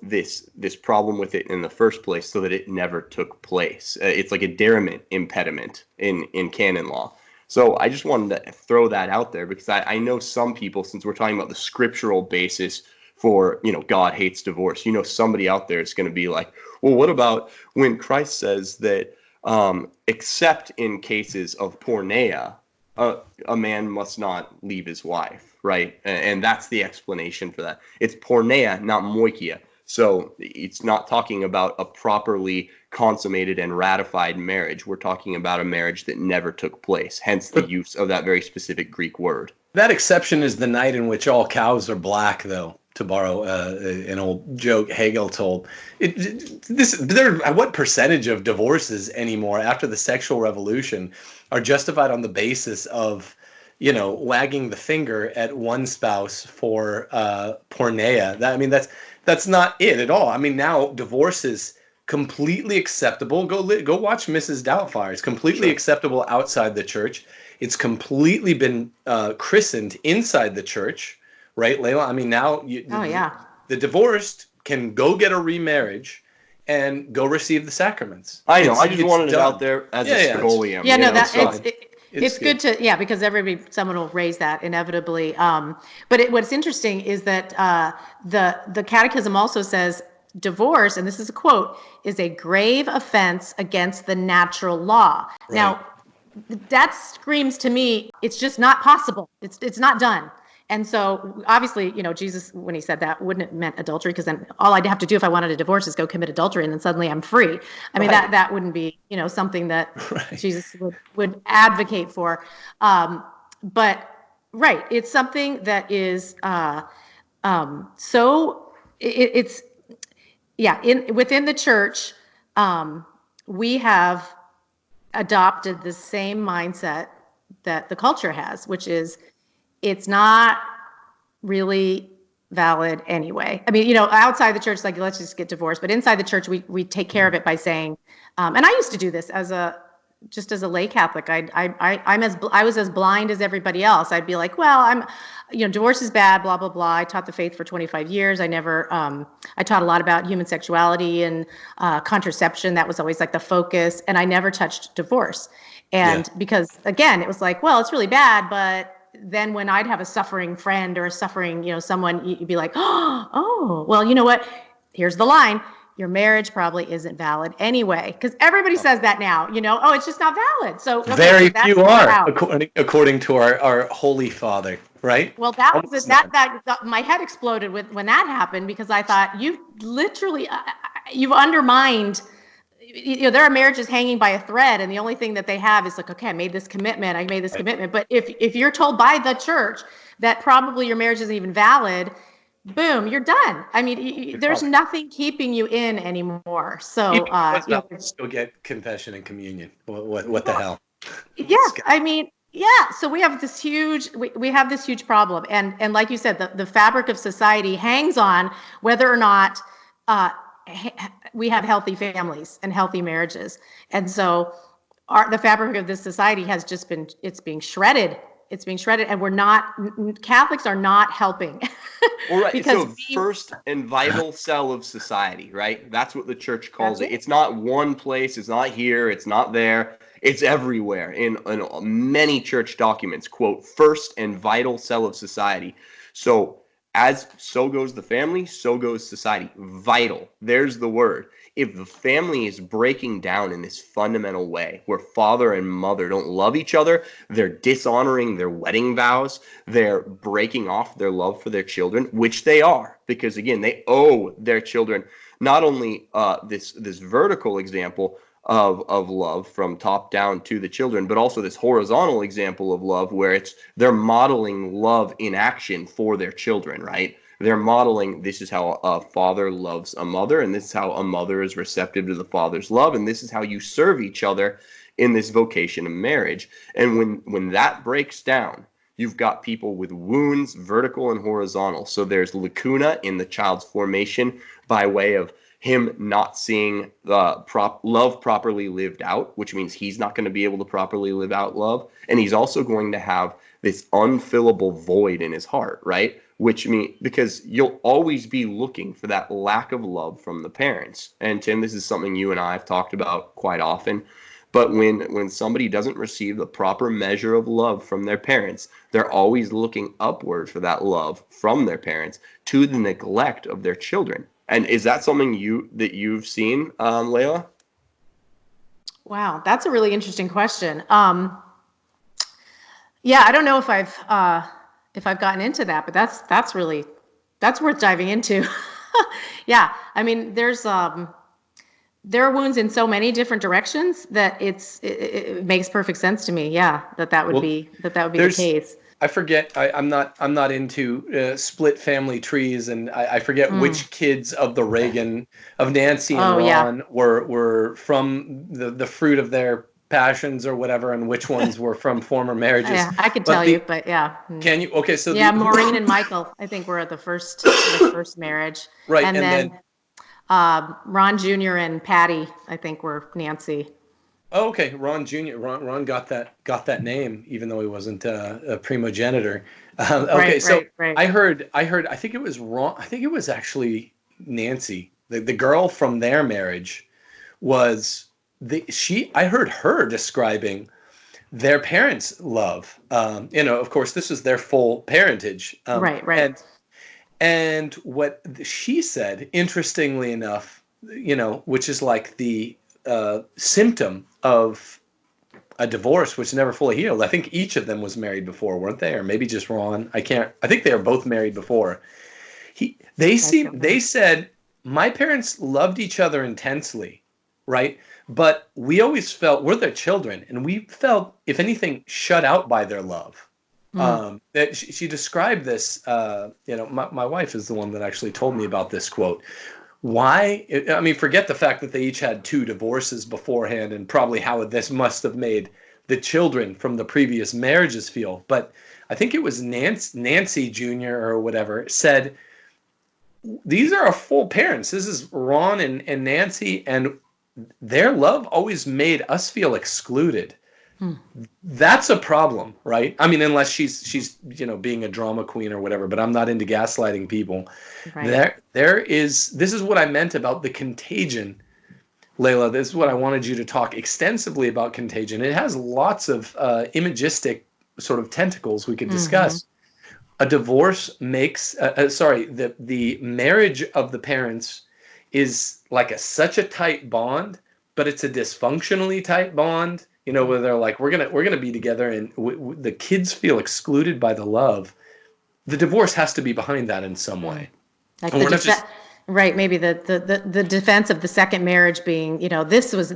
[SPEAKER 3] this problem with it in the first place, so that it never took place. It's like a deriment impediment in canon law. So I just wanted to throw that out there, because I know some people, since we're talking about the scriptural basis for, God hates divorce, somebody out there is going to be like, well, what about when Christ says that except in cases of porneia, a man must not leave his wife, right? And that's the explanation for that. It's porneia, not moikia. So it's not talking about a properly consummated and ratified marriage. We're talking about a marriage that never took place, hence the use of that very specific Greek word.
[SPEAKER 1] That exception is the night in which all cows are black, though, to borrow an old joke Hegel told. What percentage of divorces anymore after the sexual revolution are justified on the basis of, wagging the finger at one spouse for porneia? That's not it at all. I mean, now divorce is completely acceptable. Go watch Mrs. Doubtfire. It's completely acceptable outside the church. It's completely been christened inside the church, right, Leila? I mean, now the divorced can go get a remarriage and go receive the sacraments.
[SPEAKER 3] I know. I just wanted it out there as a scholium.
[SPEAKER 2] Yeah, no, it's good to, because someone will raise that inevitably. But what's interesting is that the Catechism also says divorce, and this is a quote, is a grave offense against the natural law. Right. Now, that screams to me, it's just not possible. It's not done. And so obviously, Jesus, when he said that, wouldn't have meant adultery, because then all I'd have to do if I wanted a divorce is go commit adultery, and then suddenly I'm free. I mean, that wouldn't be, something that Jesus would advocate for. But it's something that is within the church, we have adopted the same mindset that the culture has, which is it's not really valid anyway. I mean, outside the church, like, let's just get divorced, but inside the church, we take care of it by saying, and I used to do this as a lay Catholic. I was as blind as everybody else. I'd be like, well, divorce is bad, blah, blah, blah. I taught the faith for 25 years. I taught a lot about human sexuality and contraception. That was always like the focus. And I never touched divorce. And because, again, it was like, well, it's really bad. But then when I'd have a suffering friend or a suffering, someone, you'd be like, oh, well, you know what? Here's the line. Your marriage probably isn't valid anyway, because everybody says that now, it's just not valid. So
[SPEAKER 1] very few are, according to our Holy Father, right?
[SPEAKER 2] Well, that was that my head exploded when that happened, because I thought you've undermined. There are marriages hanging by a thread, and the only thing that they have is like, okay, I made this commitment. But if you're told by the church that probably your marriage isn't even valid, boom, you're done. I mean, there's nothing keeping you in anymore. So,
[SPEAKER 1] still get confession and communion. What the hell?
[SPEAKER 2] Yeah, I mean, So we have this huge problem, and like you said, the fabric of society hangs on whether or not we have healthy families and healthy marriages, and so the fabric of this society has just being shredded. It's being shredded, and Catholics are not helping.
[SPEAKER 3] All right. So first and vital cell of society, right? That's what the church calls it. It's not one place. It's not here. It's not there. It's everywhere in many church documents. Quote, first and vital cell of society. So goes the family, so goes society. Vital. There's the word. If the family is breaking down in this fundamental way, where father and mother don't love each other, they're dishonoring their wedding vows, they're breaking off their love for their children, which they are, because again, they owe their children not only this vertical example of love from top down to the children, but also this horizontal example of love where they're modeling love in action for their children, right? They're modeling, this is how a father loves a mother, and this is how a mother is receptive to the father's love, and this is how you serve each other in this vocation of marriage. And when that breaks down, you've got people with wounds, vertical and horizontal. So there's lacuna in the child's formation by way of him not seeing the love properly lived out, which means he's not going to be able to properly live out love. And he's also going to have this unfillable void in his heart, right? Which means, because you'll always be looking for that lack of love from the parents. And Tim, this is something you and I have talked about quite often. But when somebody doesn't receive the proper measure of love from their parents, they're always looking upward for that love from their parents to the neglect of their children. And is that something you've seen, Leila?
[SPEAKER 2] Wow, that's a really interesting question. Yeah, I don't know if I've gotten into that, but that's worth diving into. Yeah, I mean, there are wounds in so many different directions that it makes perfect sense to me. Yeah, that would be the case.
[SPEAKER 1] I forget. I'm not into split family trees, and I forget which kids of the Reagan of Nancy and
[SPEAKER 2] Oh, yeah.
[SPEAKER 1] Ron were from the fruit of their passions or whatever, and which ones were from former marriages.
[SPEAKER 2] Yeah, I could
[SPEAKER 1] But
[SPEAKER 2] tell you, but yeah.
[SPEAKER 1] can you? Okay, so
[SPEAKER 2] Yeah, Maureen and Michael, I think were the first marriage.
[SPEAKER 1] right,
[SPEAKER 2] And
[SPEAKER 1] and
[SPEAKER 2] then
[SPEAKER 1] then
[SPEAKER 2] Ron Jr. and Patty, I think were Nancy.
[SPEAKER 1] oh, okay, Ron Jr. Ron got that name even though he wasn't a primogenitor. Okay,
[SPEAKER 2] Right,
[SPEAKER 1] so
[SPEAKER 2] right, right.
[SPEAKER 1] I heard. I think it was Ron. I think it was actually Nancy, the girl from their marriage, was I heard her describing their parents' love. Of course, this is their full parentage.
[SPEAKER 2] Right, right.
[SPEAKER 1] And what she said, interestingly enough, which is like the symptom of a divorce which never fully healed. I think each of them was married before, weren't they? Or maybe just Ron. I think they were both married before. They said my parents loved each other intensely, right? But we always felt we're their children, and we felt, if anything, shut out by their love. That she described this. My wife is the one that actually told me about this quote. Why? I mean, forget the fact that they each had 2 divorces beforehand, and probably how this must have made the children from the previous marriages feel. But I think it was Nancy Jr. or whatever said, these are our full parents. This is Ron and Nancy, and their love always made us feel excluded. That's a problem, right? I mean, unless she's being a drama queen or whatever, but I'm not into gaslighting people.
[SPEAKER 2] Right.
[SPEAKER 1] This is what I meant about the contagion. Leila, this is what I wanted you to talk extensively about contagion. It has lots of imagistic sort of tentacles we could discuss. A divorce makes, the marriage of the parents is like such a tight bond, but it's a dysfunctionally tight bond. Where they're like, we're gonna be together, and the kids feel excluded by the love. The divorce has to be behind that in some way.
[SPEAKER 2] Like
[SPEAKER 1] And we're not just
[SPEAKER 2] right, maybe the defense of the second marriage being, this was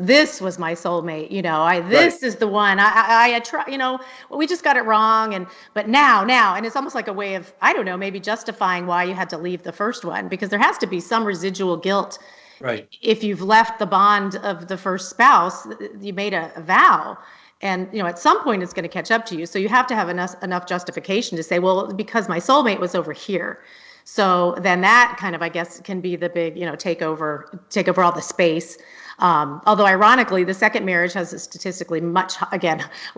[SPEAKER 2] my soulmate, this is the one. I try, we just got it wrong, but now, and it's almost like a way of, I don't know, maybe justifying why you had to leave the first one, because there has to be some residual guilt.
[SPEAKER 1] right.
[SPEAKER 2] If you've left the bond of the first spouse, you made a vow, and at some point it's going to catch up to you. So you have to have enough justification to say, well, because my soulmate was over here. So then that kind of, I guess, can be the big, take over all the space. Although ironically, the second marriage has we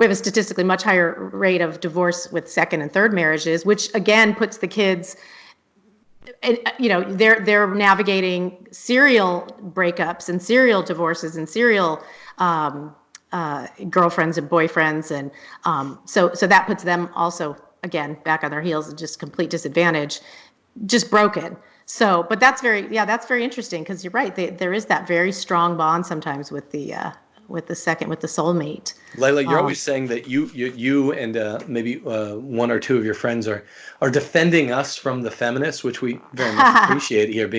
[SPEAKER 2] have a statistically much higher rate of divorce with second and third marriages, which again puts the kids, they're navigating serial breakups and serial divorces and serial girlfriends and boyfriends, and so that puts them also again back on their heels and just complete disadvantage, just broken. So, but that's very interesting, because you're right. There is that very strong bond sometimes with the soulmate.
[SPEAKER 1] Leila, you're always saying that you and maybe one or two of your friends are defending us from the feminists, which we very much appreciate here.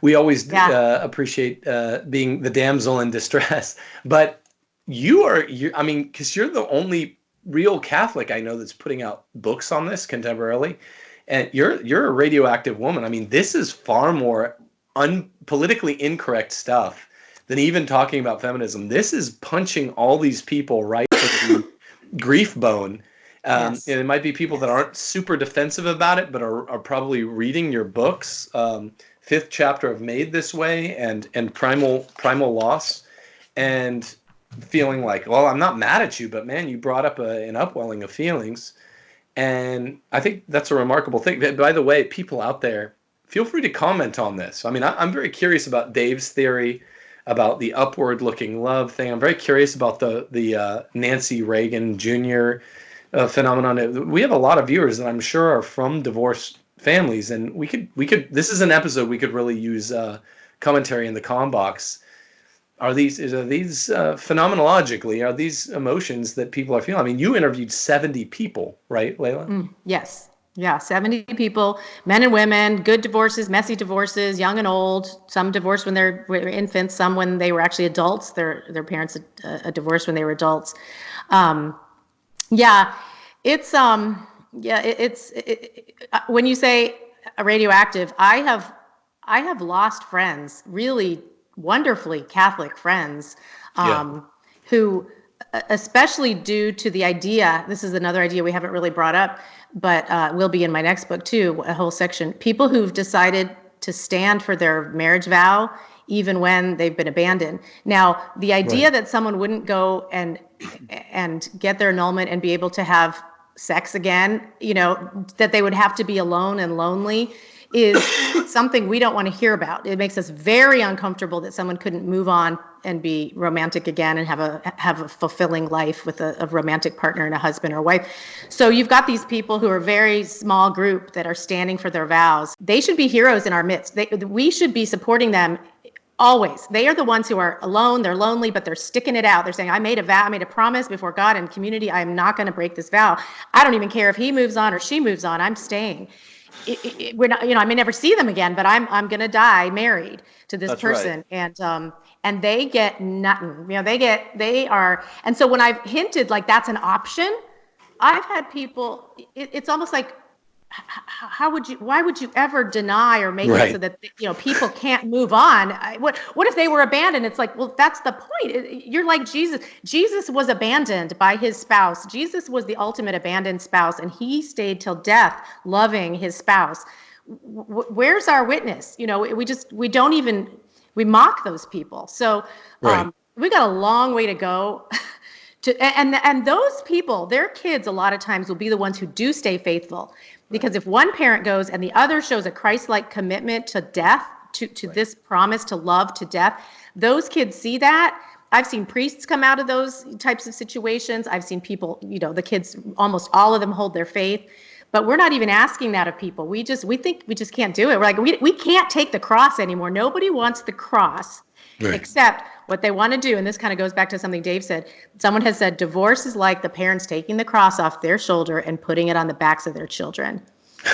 [SPEAKER 1] We always appreciate being the damsel in distress. But because you're the only real Catholic I know that's putting out books on this contemporarily. And you're a radioactive woman. I mean, this is far more politically incorrect stuff than even talking about feminism. This is punching all these people right in the grief bone. Yes. And it might be people that aren't super defensive about it, but are probably reading your books. 5th chapter of Made This Way and Primal Loss, and feeling like, well, I'm not mad at you, but man, you brought up an upwelling of feelings. And I think that's a remarkable thing. By the way, people out there, feel free to comment on this. I mean, I'm very curious about Dave's theory about the upward-looking love thing. I'm very curious about the Nancy Reagan Jr. Phenomenon. We have a lot of viewers that I'm sure are from divorced families, and we could. This is an episode we could really use commentary in the com box. Are these phenomenologically, are these emotions that people are feeling? I mean, you interviewed 70 people, right, Leila?
[SPEAKER 2] Yes. Yeah, 70 people, men and women, good divorces, messy divorces, young and old. Some divorced when they were infants, some when they were actually adults. Their parents divorced when they were adults. It's Yeah, when you say radioactive, I have lost friends, really wonderfully Catholic friends, who, especially due to the idea, this is another idea we haven't really brought up, but will be in my next book too, a whole section, people who've decided to stand for their marriage vow even when they've been abandoned. Now, the idea that someone wouldn't go and get their annulment and be able to have sex again, that they would have to be alone and lonely is something we don't want to hear about. It makes us very uncomfortable that someone couldn't move on and be romantic again and have a fulfilling life with a romantic partner and a husband or wife. So you've got these people who are a very small group that are standing for their vows. They should be heroes in our midst. We should be supporting them always. They are the ones who are alone, they're lonely, but they're sticking it out. They're saying, I made a vow, I made a promise before God and community. I'm not going to break this vow. I don't even care if he moves on or she moves on. I'm staying. We're not, I may never see them again, but I'm going to die married to this person. Right. And they get nothing. And so when I've hinted like that's an option, I've had people, it's almost like, why would you ever deny or make it so that, people can't move on? What if they were abandoned? It's like, well, that's the point. You're like Jesus. Jesus was abandoned by his spouse. Jesus was the ultimate abandoned spouse, and he stayed till death loving his spouse. Where's our witness? We mock those people. So we got a long way to go. And those people, their kids a lot of times will be the ones who do stay faithful. Because if one parent goes and the other shows a Christ-like commitment to death, to this promise to love to death, those kids see that. I've seen priests come out of those types of situations. I've seen people, the kids, almost all of them hold their faith. But we're not even asking that of people. We think we just can't do it. We're like, we can't take the cross anymore. Nobody wants the cross. Right. Except what they want to do, and this kind of goes back to something Dave said. Someone has said divorce is like the parents taking the cross off their shoulder and putting it on the backs of their children.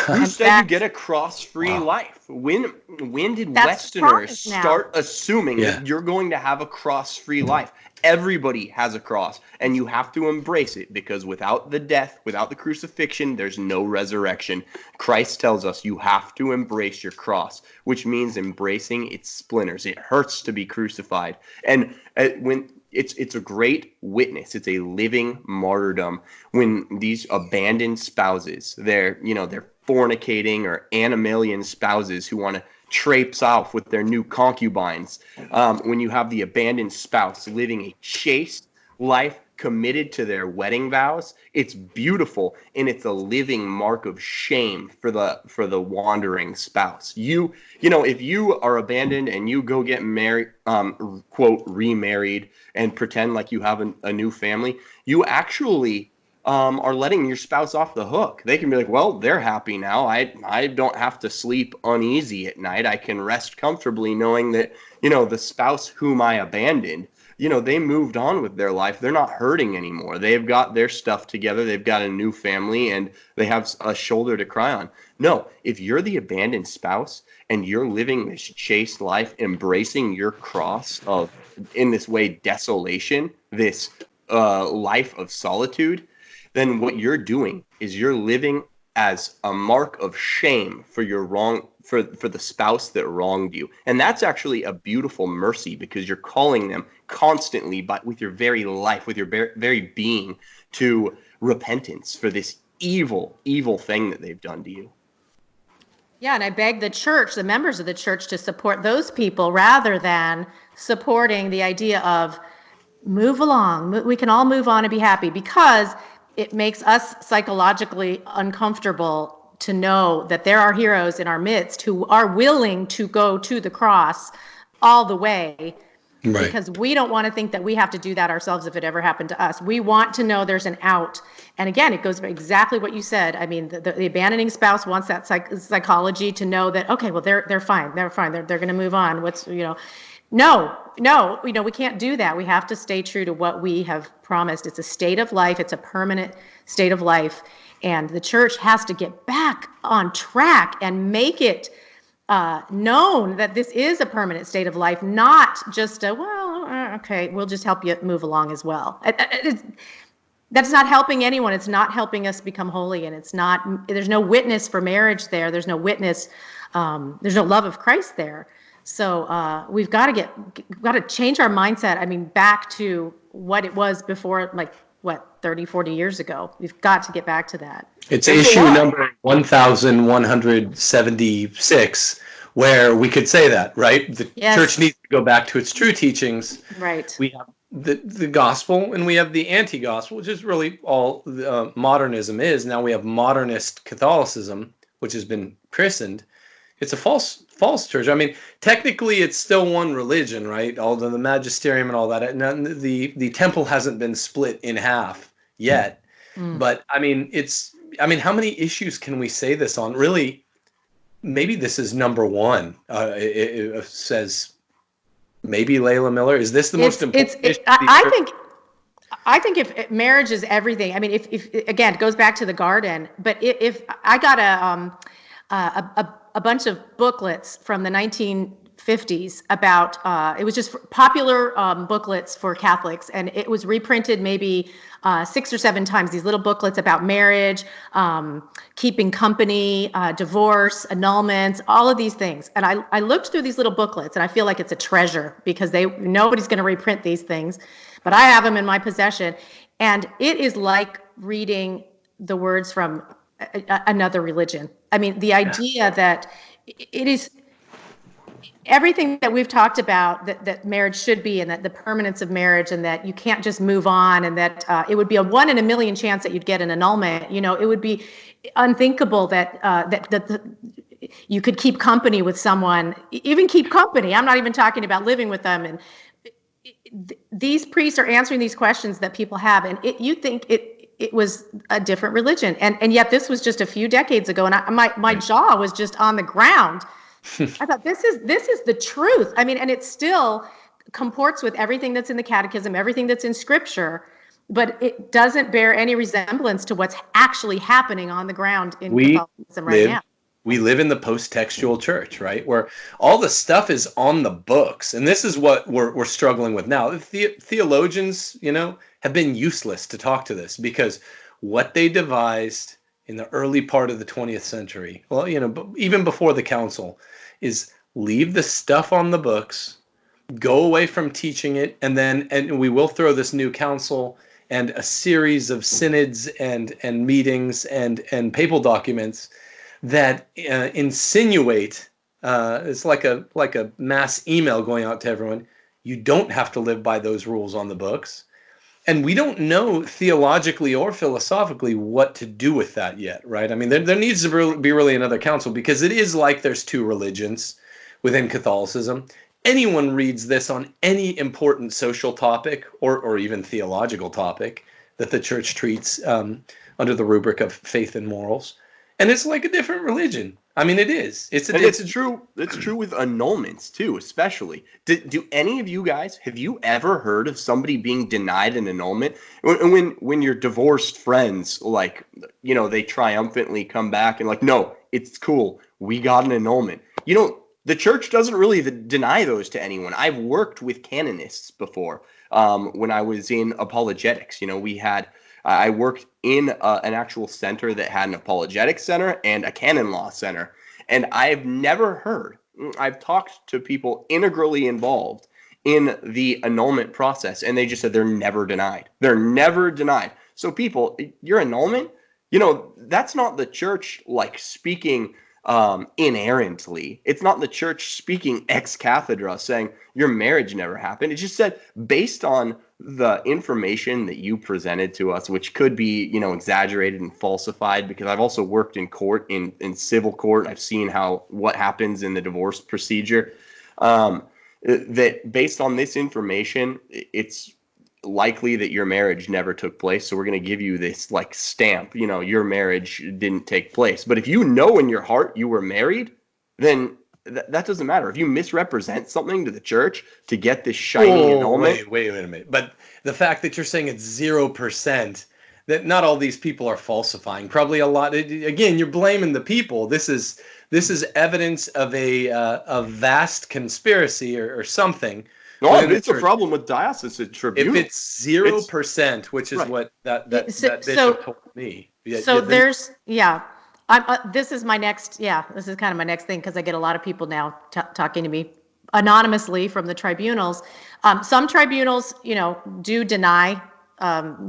[SPEAKER 3] Who said you get a cross-free life? When did Westerners start assuming that you're going to have a cross-free life? Everybody has a cross, and you have to embrace it, because without the death, without the crucifixion, there's no resurrection. Christ tells us you have to embrace your cross, which means embracing its splinters. It hurts to be crucified. And when it's a great witness, it's a living martyrdom when these abandoned spouses, they're fornicating or animalian spouses who want to traipse off with their new concubines. When you have the abandoned spouse living a chaste life committed to their wedding vows, it's beautiful, and it's a living mark of shame for the wandering spouse. If you are abandoned and you go get married, quote, remarried, and pretend like you have a new family, you actually are letting your spouse off the hook. They can be like, well, they're happy now. I don't have to sleep uneasy at night. I can rest comfortably knowing that, the spouse whom I abandoned, they moved on with their life. They're not hurting anymore. They've got their stuff together. They've got a new family, and they have a shoulder to cry on. No, if you're the abandoned spouse and you're living this chaste life, embracing your cross of, in this way, desolation, this life of solitude, then what you're doing is you're living as a mark of shame for your wrong, for the spouse that wronged you. And that's actually a beautiful mercy, because you're calling them constantly, but with your very life, with your very being, to repentance for this evil thing that they've done to you.
[SPEAKER 2] Yeah, and I beg the church, the members of the church, to support those people rather than supporting the idea of move along. We can all move on and be happy, because it makes us psychologically uncomfortable to know that there are heroes in our midst who are willing to go to the cross all the way, because we don't want to think that we have to do that ourselves if it ever happened to us. We want to know there's an out. And again, it goes exactly what you said. I mean, the abandoning spouse wants that psychology to know that, okay, well, they're fine. They're fine. They're going to move on. No, we can't do that. We have to stay true to what we have promised. It's a state of life. It's a permanent state of life. And the church has to get back on track and make it known that this is a permanent state of life, not just okay, we'll just help you move along as well. That's not helping anyone. It's not helping us become holy, and there's no witness for marriage there. There's no witness. There's no love of Christ there. So we've got to change our mindset. I mean, back to what it was before, like, 30, 40 years ago. We've got to get back to that.
[SPEAKER 1] It's issue number 1176, where we could say that, right? The church needs to go back to its true teachings.
[SPEAKER 2] Right.
[SPEAKER 1] We have the gospel, and we have the anti-gospel, which is really all modernism is. Now we have modernist Catholicism, which has been christened. It's a false church. I mean, technically, it's still one religion, right? Although the magisterium and all that, and the temple hasn't been split in half yet. But I mean, how many issues can we say this on? Really, maybe this is number one. It says maybe Leila Miller. Is this the most important issue?
[SPEAKER 2] I think if marriage is everything. I mean, if again, it goes back to the garden. But if I got a bunch of booklets from the 1950s about it was just popular booklets for Catholics, and it was reprinted maybe 6 or 7 times, these little booklets about marriage, keeping company, divorce, annulments, all of these things. And I looked through these little booklets, and I feel like it's a treasure because nobody's going to reprint these things, but I have them in my possession. And it is like reading the words from another religion. I mean, the idea that it is everything that we've talked about that marriage should be, and that the permanence of marriage, and that you can't just move on, and that it would be a 1 in a million chance that you'd get an annulment. You know, it would be unthinkable that you could keep company with someone, even keep company. I'm not even talking about living with them. And these priests are answering these questions that people have, and you think it was a different religion, and yet this was just a few decades ago, and my jaw was just on the ground. I thought this is the truth. I mean, and it still comports with everything that's in the Catechism, everything that's in Scripture, but it doesn't bear any resemblance to what's actually happening on the ground in Catholicism right now.
[SPEAKER 1] We live in the post-textual church, right, where all the stuff is on the books, and this is what we're struggling with now. The theologians, have been useless to talk to this, because what they devised in the early part of the 20th century, well, even before the council, is leave the stuff on the books, go away from teaching it, and we will throw this new council and a series of synods and meetings and papal documents that insinuate, it's like a mass email going out to everyone. You don't have to live by those rules on the books. And we don't know theologically or philosophically what to do with that yet, right? I mean, there needs to be really another council, because it is like there's 2 religions within Catholicism. Anyone reads this on any important social topic or even theological topic that the church treats under the rubric of faith and morals, and it's like a different religion. I mean, it is. It's
[SPEAKER 3] true. It's true with annulments too, especially. Do any of you guys, have you ever heard of somebody being denied an annulment? When your divorced friends, they triumphantly come back and no, it's cool, we got an annulment. The church doesn't really deny those to anyone. I've worked with canonists before. When I was in apologetics, I worked in an actual center that had an apologetic center and a canon law center. And I've never heard, I've talked to people integrally involved in the annulment process, and they just said they're never denied. They're never denied. So people, your annulment, that's not the church speaking inerrantly. It's not the church speaking ex cathedra saying your marriage never happened. It just said, based on the information that you presented to us, which could be, exaggerated and falsified, because I've also worked in court, in civil court. I've seen what happens in the divorce procedure, that based on this information, it's likely that your marriage never took place. So we're going to give you this stamp, your marriage didn't take place. But if in your heart you were married, then that doesn't matter. If you misrepresent something to the church to get this shiny annulment.
[SPEAKER 1] Wait a minute. But the fact that you're saying it's 0%, that not all these people are falsifying, probably a lot. Again, you're blaming the people. This is evidence of a vast conspiracy or something
[SPEAKER 3] No,
[SPEAKER 1] within the
[SPEAKER 3] it's a
[SPEAKER 1] church.
[SPEAKER 3] problem with diocesan tribunal.
[SPEAKER 1] If it's 0%, which is
[SPEAKER 3] Right.
[SPEAKER 1] what that bishop told me.
[SPEAKER 2] So there's, this is my next, this is kind of my next thing, because I get a lot of people now talking to me anonymously from the tribunals. Some tribunals, do deny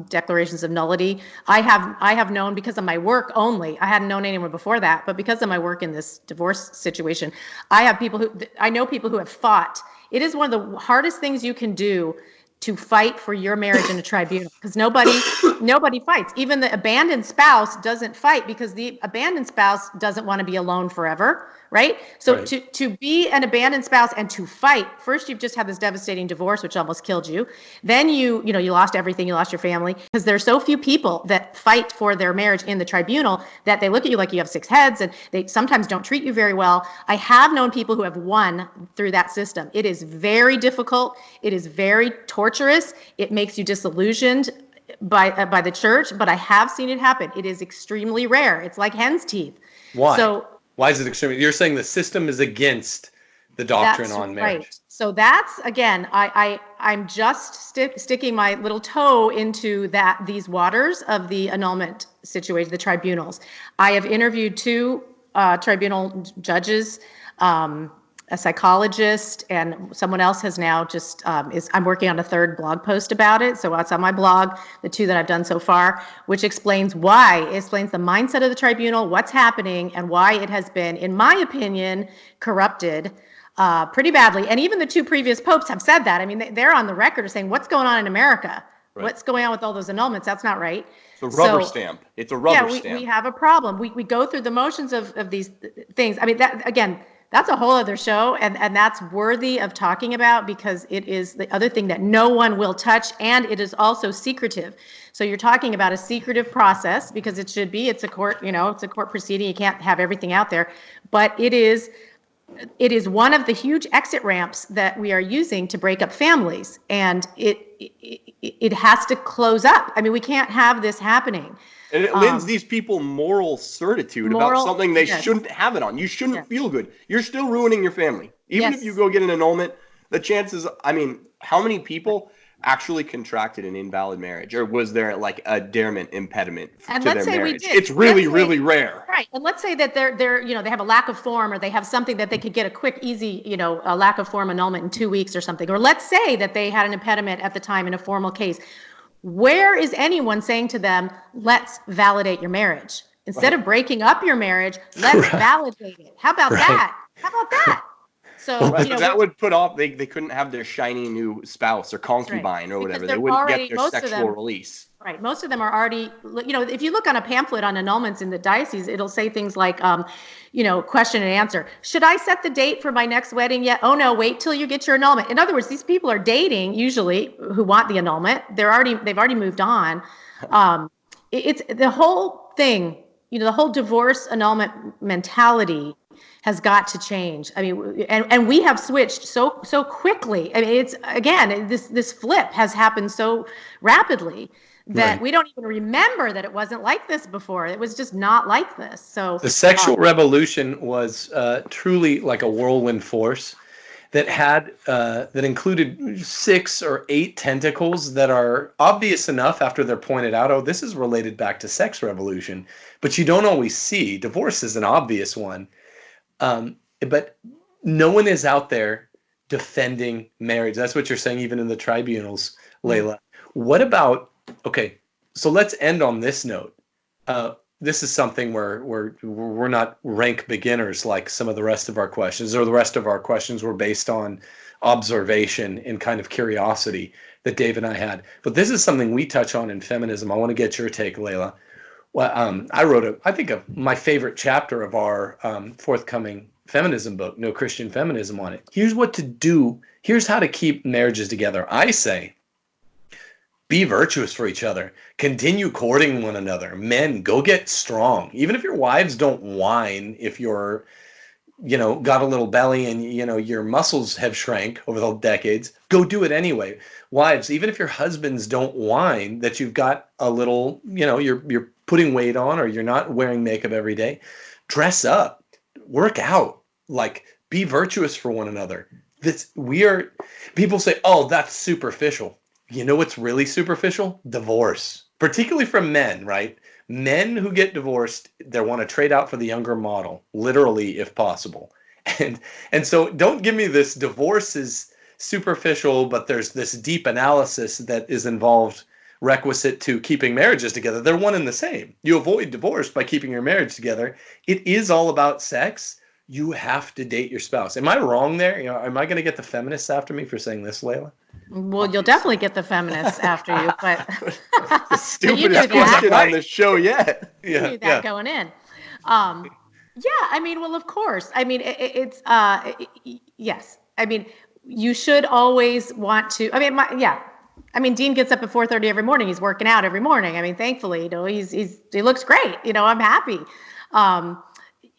[SPEAKER 2] declarations of nullity. I have known, because of my work only, I hadn't known anyone before that, but because of my work in this divorce situation, I know people who have fought. It is one of the hardest things you can do to fight for your marriage in a tribunal, because nobody fights. Even the abandoned spouse doesn't fight, because the abandoned spouse doesn't want to be alone forever, right? So
[SPEAKER 1] Right.
[SPEAKER 2] to be an abandoned spouse and to fight, first you've just had this devastating divorce, which almost killed you. Then you lost everything, you lost your family, because there's so few people that fight for their marriage in the tribunal that they look at you like you have six heads, and they sometimes don't treat you very well. I have known people who have won through that system. It is very difficult. It is very torturous. It makes you disillusioned by the church, but I have seen it happen. It is extremely rare. It's like hen's teeth.
[SPEAKER 1] Why?
[SPEAKER 2] So
[SPEAKER 1] why is it extremely? You're saying the system is against the doctrine on marriage.
[SPEAKER 2] Right. So that's, again, I'm just sticking my little toe into these waters of the annulment situation, the tribunals. I have interviewed two tribunal judges, a psychologist, and someone else has now just I'm working on a third blog post about it. So it's on my blog, the two that I've done so far, which explains the mindset of the tribunal, what's happening, and why it has been, in my opinion, corrupted pretty badly. And even the two previous popes have said that. I mean, they're on the record of saying, what's going on in America? Right. What's going on with all those annulments? That's not right.
[SPEAKER 3] It's a rubber stamp. It's a rubber stamp.
[SPEAKER 2] We have a problem. We go through the motions of these things. I mean, that's a whole other show, and that's worthy of talking about, because it is the other thing that no one will touch, and it is also secretive. So you're talking about a secretive process, because it should be. It's a court, it's a court proceeding. You can't have everything out there, but it is one of the huge exit ramps that we are using to break up families, and it has to close up. I mean, we can't have this happening.
[SPEAKER 3] And it lends these people moral certitude about something they shouldn't have it on. You shouldn't feel good. You're still ruining your family. Even if you go get an annulment, the chances, how many people actually contracted an invalid marriage, or was there like a dermant impediment to their marriage? It's really, really rare.
[SPEAKER 2] Right. And let's say that they're they have a lack of form, or they have something that they could get a quick, easy, a lack of form annulment in 2 weeks or something. Or let's say that they had an impediment at the time in a formal case. Where is anyone saying to them, let's validate your marriage? Instead of breaking up your marriage, let's validate it. How about that? How about that? So
[SPEAKER 3] that would put off, they couldn't have their shiny new spouse or concubine or whatever. They wouldn't get their sexual release.
[SPEAKER 2] Right. Most of them are already, if you look on a pamphlet on annulments in the diocese, it'll say things like, question and answer. Should I set the date for my next wedding yet? Oh no, wait till you get your annulment. In other words, these people are dating usually who want the annulment. They've already moved on. It's the whole thing, the whole divorce annulment mentality has got to change. I mean, and we have switched so quickly. I mean, it's, again, this flip has happened so rapidly that we don't even remember that it wasn't like this before. It was just not like this. So
[SPEAKER 1] the sexual revolution was truly like a whirlwind force that included 6 or 8 tentacles that are obvious enough after they're pointed out. Oh, this is related back to sex revolution, but you don't always see. Divorce is an obvious one. But no one is out there defending marriage. That's what you're saying, even in the tribunals, Leila. What about, okay, so let's end on this note. This is something where we're not rank beginners like some of the rest of our questions, or the rest of our questions were based on observation and kind of curiosity that Dave and I had. But this is something we touch on in feminism. I want to get your take, Leila. Well, I wrote my favorite chapter of our forthcoming feminism book, No Christian Feminism, on it. Here's what to do. Here's how to keep marriages together. I say, be virtuous for each other. Continue courting one another. Men, go get strong. Even if your wives don't whine, if you're, got a little belly and, your muscles have shrank over the decades, go do it anyway. Wives, even if your husbands don't whine that you've got a little, you're putting weight on, or you're not wearing makeup every day, dress up, work out, like, be virtuous for one another. People say, oh, that's superficial. You know what's really superficial? Divorce, particularly from men, right? Men who get divorced, they want to trade out for the younger model, literally, if possible. And and so don't give me this divorce is superficial, but there's this deep analysis that is involved requisite to keeping marriages together. They're one and the same. You avoid divorce by keeping your marriage together. It is all about sex. You have to date your spouse. Am I wrong there? Am I going to get the feminists after me for saying this, Leila?
[SPEAKER 2] Well, you'll definitely get the feminists after you, but
[SPEAKER 3] The stupidest question on this show yet.
[SPEAKER 2] You knew that going in. Yeah, I mean, well, of course. I mean, yes. I mean, you should always want to. I mean, I mean, Dean gets up at 4:30 every morning. He's working out every morning. I mean, thankfully, he looks great. I'm happy.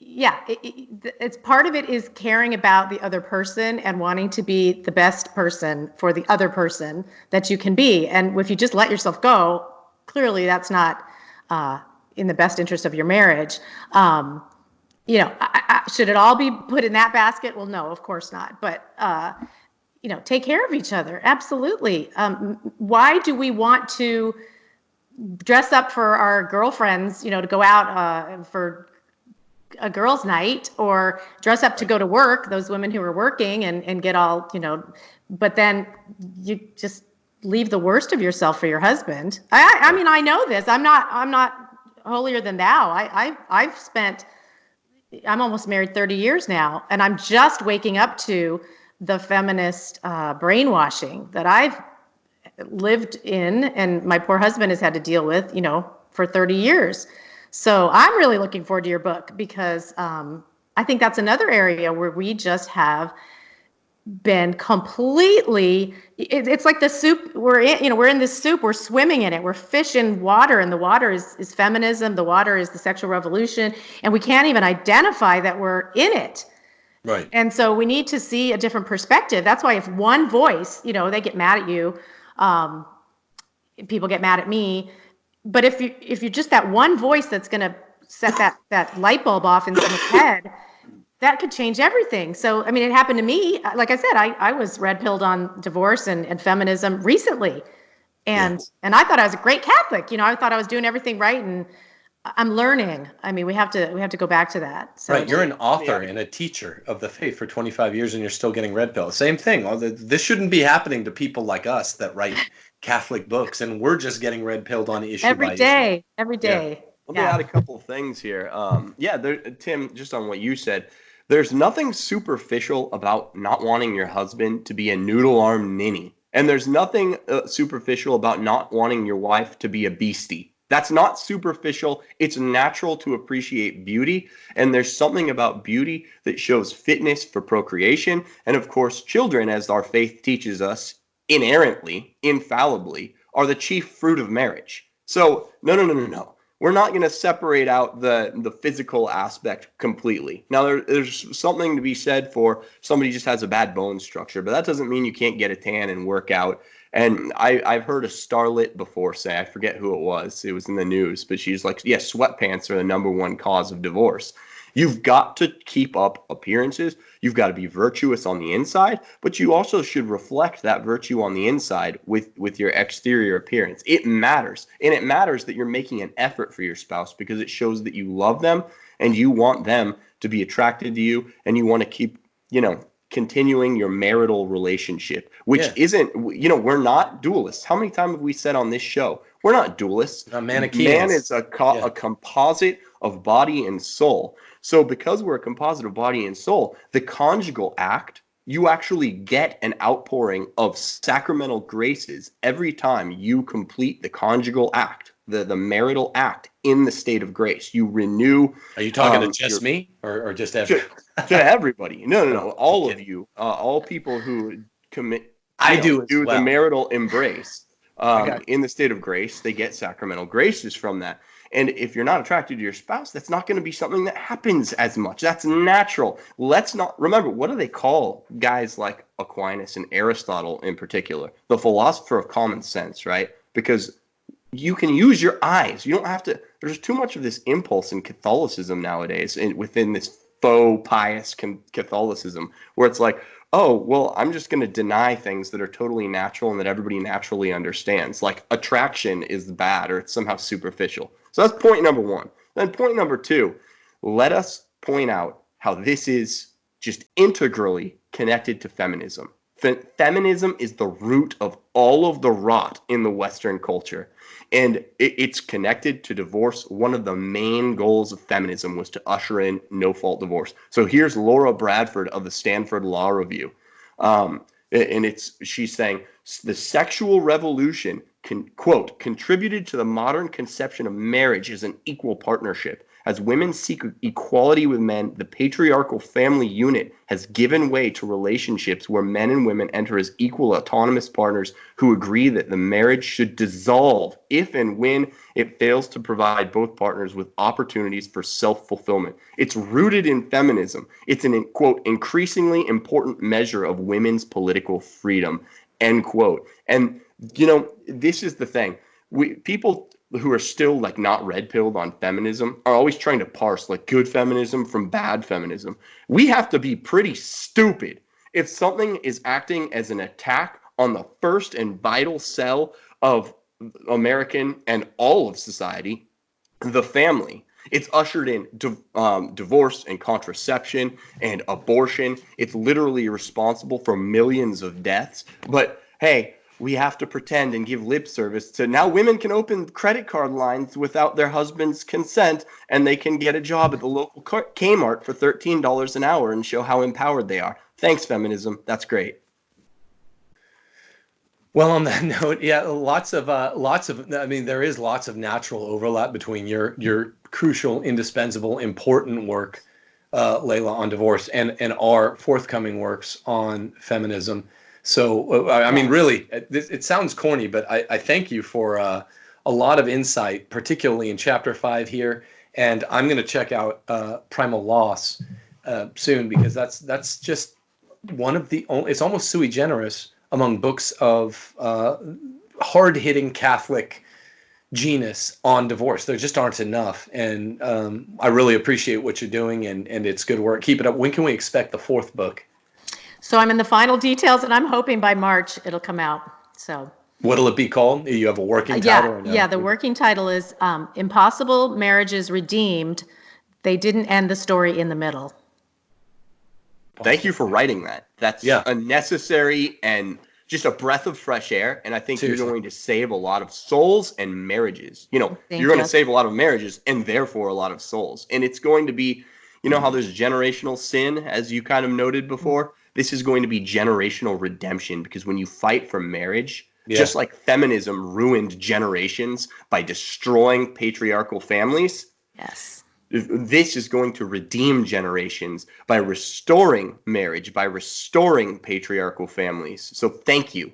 [SPEAKER 2] It's part of it is caring about the other person and wanting to be the best person for the other person that you can be. And if you just let yourself go, clearly that's not in the best interest of your marriage. Should it all be put in that basket? Well, no, of course not. But take care of each other. Absolutely. Why do we want to dress up for our girlfriends, to go out for a girls' night, or dress up to go to work, those women who are working and get all, but then you just leave the worst of yourself for your husband. I mean, I know this. I'm not holier than thou. I'm almost married 30 years now, and I'm just waking up to the feminist brainwashing that I've lived in and my poor husband has had to deal with, for 30 years. So I'm really looking forward to your book because I think that's another area where we just have been completely, it's like the soup we're in this soup, we're swimming in it, we're fish in water, and the water is feminism, the water is the sexual revolution, and we can't even identify that we're in it.
[SPEAKER 1] Right. And
[SPEAKER 2] so we need to see a different perspective. That's why if one voice, they get mad at you, people get mad at me. But if you're just that one voice that's going to set that light bulb off in someone's head, that could change everything. So, I mean, it happened to me. Like I said, I was red pilled on divorce and feminism recently. And I thought I was a great Catholic. I thought I was doing everything right. And I'm learning. I mean, we have to go back to that. So,
[SPEAKER 1] right. You're an author and a teacher of the faith for 25 years and you're still getting red pilled. Same thing. This shouldn't be happening to people like us that write Catholic books, and we're just getting red pilled on issue
[SPEAKER 2] every day. Yeah.
[SPEAKER 3] Let me add a couple of things here. Tim, just on what you said, there's nothing superficial about not wanting your husband to be a noodle arm ninny, and there's nothing superficial about not wanting your wife to be a beastie. That's not superficial. It's natural to appreciate beauty, and there's something about beauty that shows fitness for procreation, and of course, children, as our faith teaches us, inerrantly, infallibly, are the chief fruit of marriage. So, no. We're not going to separate out the physical aspect completely. Now, there's something to be said for somebody just has a bad bone structure, but that doesn't mean you can't get a tan and work out. And I've heard a starlet before say, I forget who it was in the news, but she's like, sweatpants are the number one cause of divorce. You've got to keep up appearances. You've got to be virtuous on the inside, but you also should reflect that virtue on the inside with your exterior appearance. It matters. And it matters that you're making an effort for your spouse because it shows that you love them and you want them to be attracted to you and you want to keep, continuing your marital relationship, which isn't, we're not dualists. How many times have we said on this show, we're not dualists. Man is a composite of body and soul. So because we're a composite of body and soul, the conjugal act, you actually get an outpouring of sacramental graces every time you complete the conjugal act, the marital act in the state of grace. You renew.
[SPEAKER 1] Are you talking to just me or just everybody?
[SPEAKER 3] To everybody. No. All of you, all people who commit. Do the marital embrace in the state of grace. They get sacramental graces from that. And if you're not attracted to your spouse, that's not going to be something that happens as much. That's natural. Let's not remember, what do they call guys like Aquinas and Aristotle in particular? The philosopher of common sense, right? Because you can use your eyes. You don't have to. There's too much of this impulse in Catholicism nowadays within this faux pious Catholicism where it's like, oh, well, I'm just going to deny things that are totally natural and that everybody naturally understands. Like attraction is bad or it's somehow superficial. So that's point number one. Then point number two, let us point out how this is just integrally connected to feminism. Feminism is the root of all of the rot in the Western culture. And it's connected to divorce. One of the main goals of feminism was to usher in no-fault divorce. So here's Laura Bradford of the Stanford Law Review. And she's saying the sexual revolution quote, contributed to the modern conception of marriage as an equal partnership. As women seek equality with men, the patriarchal family unit has given way to relationships where men and women enter as equal autonomous partners who agree that the marriage should dissolve if and when it fails to provide both partners with opportunities for self-fulfillment. It's rooted in feminism. It's an, quote, increasingly important measure of women's political freedom, end quote. And, you know, this is the thing. People who are still like not red pilled on feminism are always trying to parse like good feminism from bad feminism. We have to be pretty stupid if something is acting as an attack on the first and vital cell of American and all of society, the family. It's ushered in divorce and contraception and abortion. It's literally responsible for millions of deaths. But hey, we have to pretend and give lip service to now women can open credit card lines without their husband's consent, and they can get a job at the local Kmart for $13 an hour and show how empowered they are. Thanks, feminism. That's great.
[SPEAKER 1] Well, on that note, yeah, I mean, there is lots of natural overlap between your crucial, indispensable, important work, Leila, on divorce and our forthcoming works on feminism. So, I mean, really, it sounds corny, but I thank you for a lot of insight, particularly in Chapter 5 here. And I'm going to check out Primal Loss soon, because that's just one of the only, it's almost sui generis among books of hard-hitting Catholic genus on divorce. There just aren't enough. And I really appreciate what you're doing, and it's good work. Keep it up. When can we expect the fourth book?
[SPEAKER 2] So I'm in the final details, and I'm hoping by March it'll come out. So
[SPEAKER 1] what'll it be called? You have a working title? Or no?
[SPEAKER 2] Yeah, the working title is Impossible Marriages Redeemed. They didn't end the story in the middle.
[SPEAKER 3] Thank you for writing that. That's a necessary and just a breath of fresh air. And I think you're going to save a lot of souls and marriages. You know, you're going to save a lot of marriages and therefore a lot of souls. And it's going to be, you know how there's generational sin, as you kind of noted before? This is going to be generational redemption, because when you fight for marriage, just like feminism ruined generations by destroying patriarchal families, this is going to redeem generations by restoring marriage, by restoring patriarchal families. So thank you.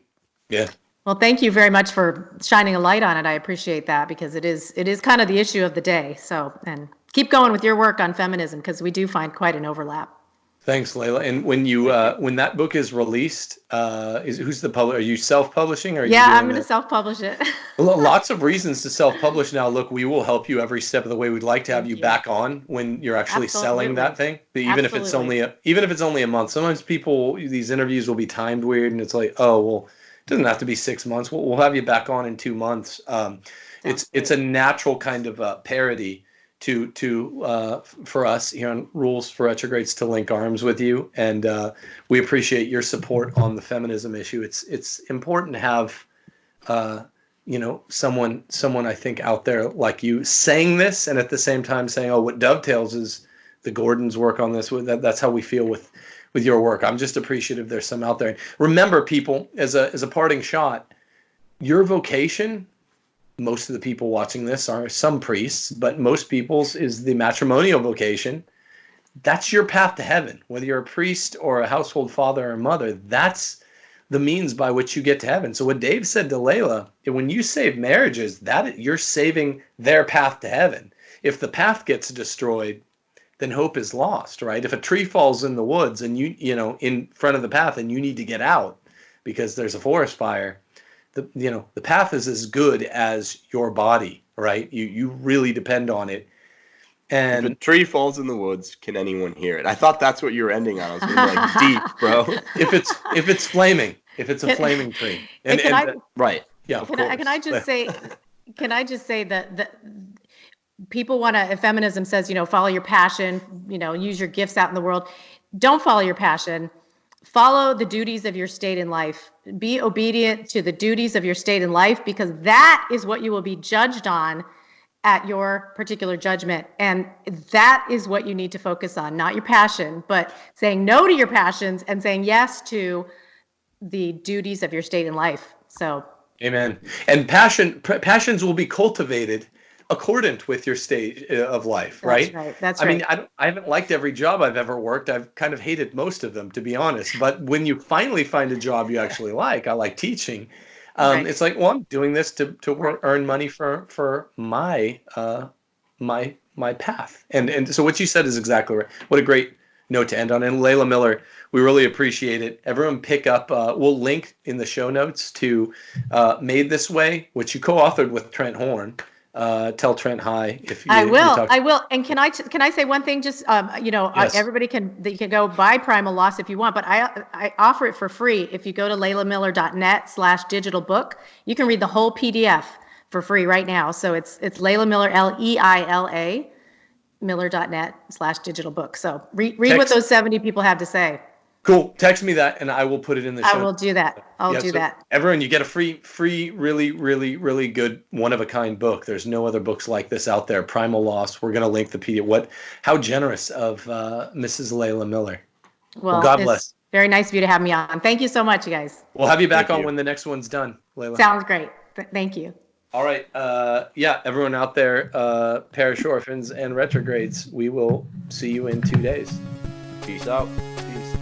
[SPEAKER 1] Yeah.
[SPEAKER 2] Well, thank you very much for shining a light on it. I appreciate that, because it is kind of the issue of the day. So, and keep going with your work on feminism, because we do find quite an overlap.
[SPEAKER 1] Thanks, Leila. And when you when that book is released, who's the publisher? Are you self-publishing? Or are
[SPEAKER 2] I'm going to self-publish it.
[SPEAKER 1] Lots of reasons to self-publish now. Look, we will help you every step of the way. We'd like to have you back on when you're actually selling that thing. Even if it's only a month. Sometimes these interviews will be timed weird, and it's like, oh well, it doesn't have to be 6 months. We'll have you back on in 2 months. It's a natural kind of parody for us here on Rules for Retrogrades to link arms with you, and we appreciate your support on the feminism issue. It's important to have someone I think out there like you saying this, and at the same time saying, oh, what dovetails is the Gordons work on this. That's how we feel with your work. I'm just appreciative there's some out there. And remember, people, as a parting shot, your vocation, most of the people watching this are some priests, but most people's is the matrimonial vocation. That's your path to heaven. Whether you're a priest or a household father or mother, that's the means by which you get to heaven. So what Dave said to Leila, when you save marriages, that you're saving their path to heaven. If the path gets destroyed, then hope is lost, right? If a tree falls in the woods and you in front of the path and you need to get out because there's a forest fire, the path is as good as your body, right? You really depend on it.
[SPEAKER 3] If a
[SPEAKER 1] And
[SPEAKER 3] tree falls in the woods, can anyone hear it? I thought that's what you were ending on. I was going to be like, deep, bro.
[SPEAKER 1] if it's flaming, if it's a flaming tree,
[SPEAKER 2] And can I
[SPEAKER 3] Right.
[SPEAKER 1] yeah, of
[SPEAKER 2] can
[SPEAKER 1] course.
[SPEAKER 2] I can I just say that people want to, if feminism says, follow your passion, use your gifts out in the world. Don't follow your passion. Follow the duties of your state in life. Be obedient to the duties of your state in life, because that is what you will be judged on at your particular judgment. And that is what you need to focus on, not your passion, but saying no to your passions and saying yes to the duties of your state in life. So,
[SPEAKER 1] Amen. And passions will be cultivated accordant with your stage of life, right?
[SPEAKER 2] that's right. That's
[SPEAKER 1] I
[SPEAKER 2] right.
[SPEAKER 1] mean, I haven't liked every job I've ever worked. I've kind of hated most of them, to be honest. But when you finally find a job you actually like, I like teaching.
[SPEAKER 2] Right.
[SPEAKER 1] It's like, well, I'm doing this to earn money for my my path. And so what you said is exactly right. What a great note to end on. And Leila Miller, we really appreciate it. Everyone pick up, we'll link in the show notes to Made This Way, which you co-authored with Trent Horn. Tell Trent hi if you.
[SPEAKER 2] I will.
[SPEAKER 1] talk.
[SPEAKER 2] I will. And can I say one thing? Just
[SPEAKER 1] Yes.
[SPEAKER 2] everybody you can go buy Primal Loss if you want, but I offer it for free. If you go to leilamiller.net/digital book, you can read the whole PDF for free right now. So it's Leila Miller, Leila Miller.net/digital book. So read what those 70 people have to say.
[SPEAKER 1] Cool. Text me that and I will put it in the show.
[SPEAKER 2] I will do that. I'll do that.
[SPEAKER 1] Everyone, you get a free, really, really, really good one-of-a-kind book. There's no other books like this out there. Primal Loss. We're going to link the PDF. How generous of Mrs. Leila Miller. Well, God bless.
[SPEAKER 2] Very nice of you to have me on. Thank you so much, you guys.
[SPEAKER 1] We'll have you back on when the next one's done, Leila.
[SPEAKER 2] Sounds great. Thank you.
[SPEAKER 1] All right. Everyone out there, Parish Orphans and Retrogrades, we will see you in 2 days.
[SPEAKER 3] Peace out.
[SPEAKER 1] Peace.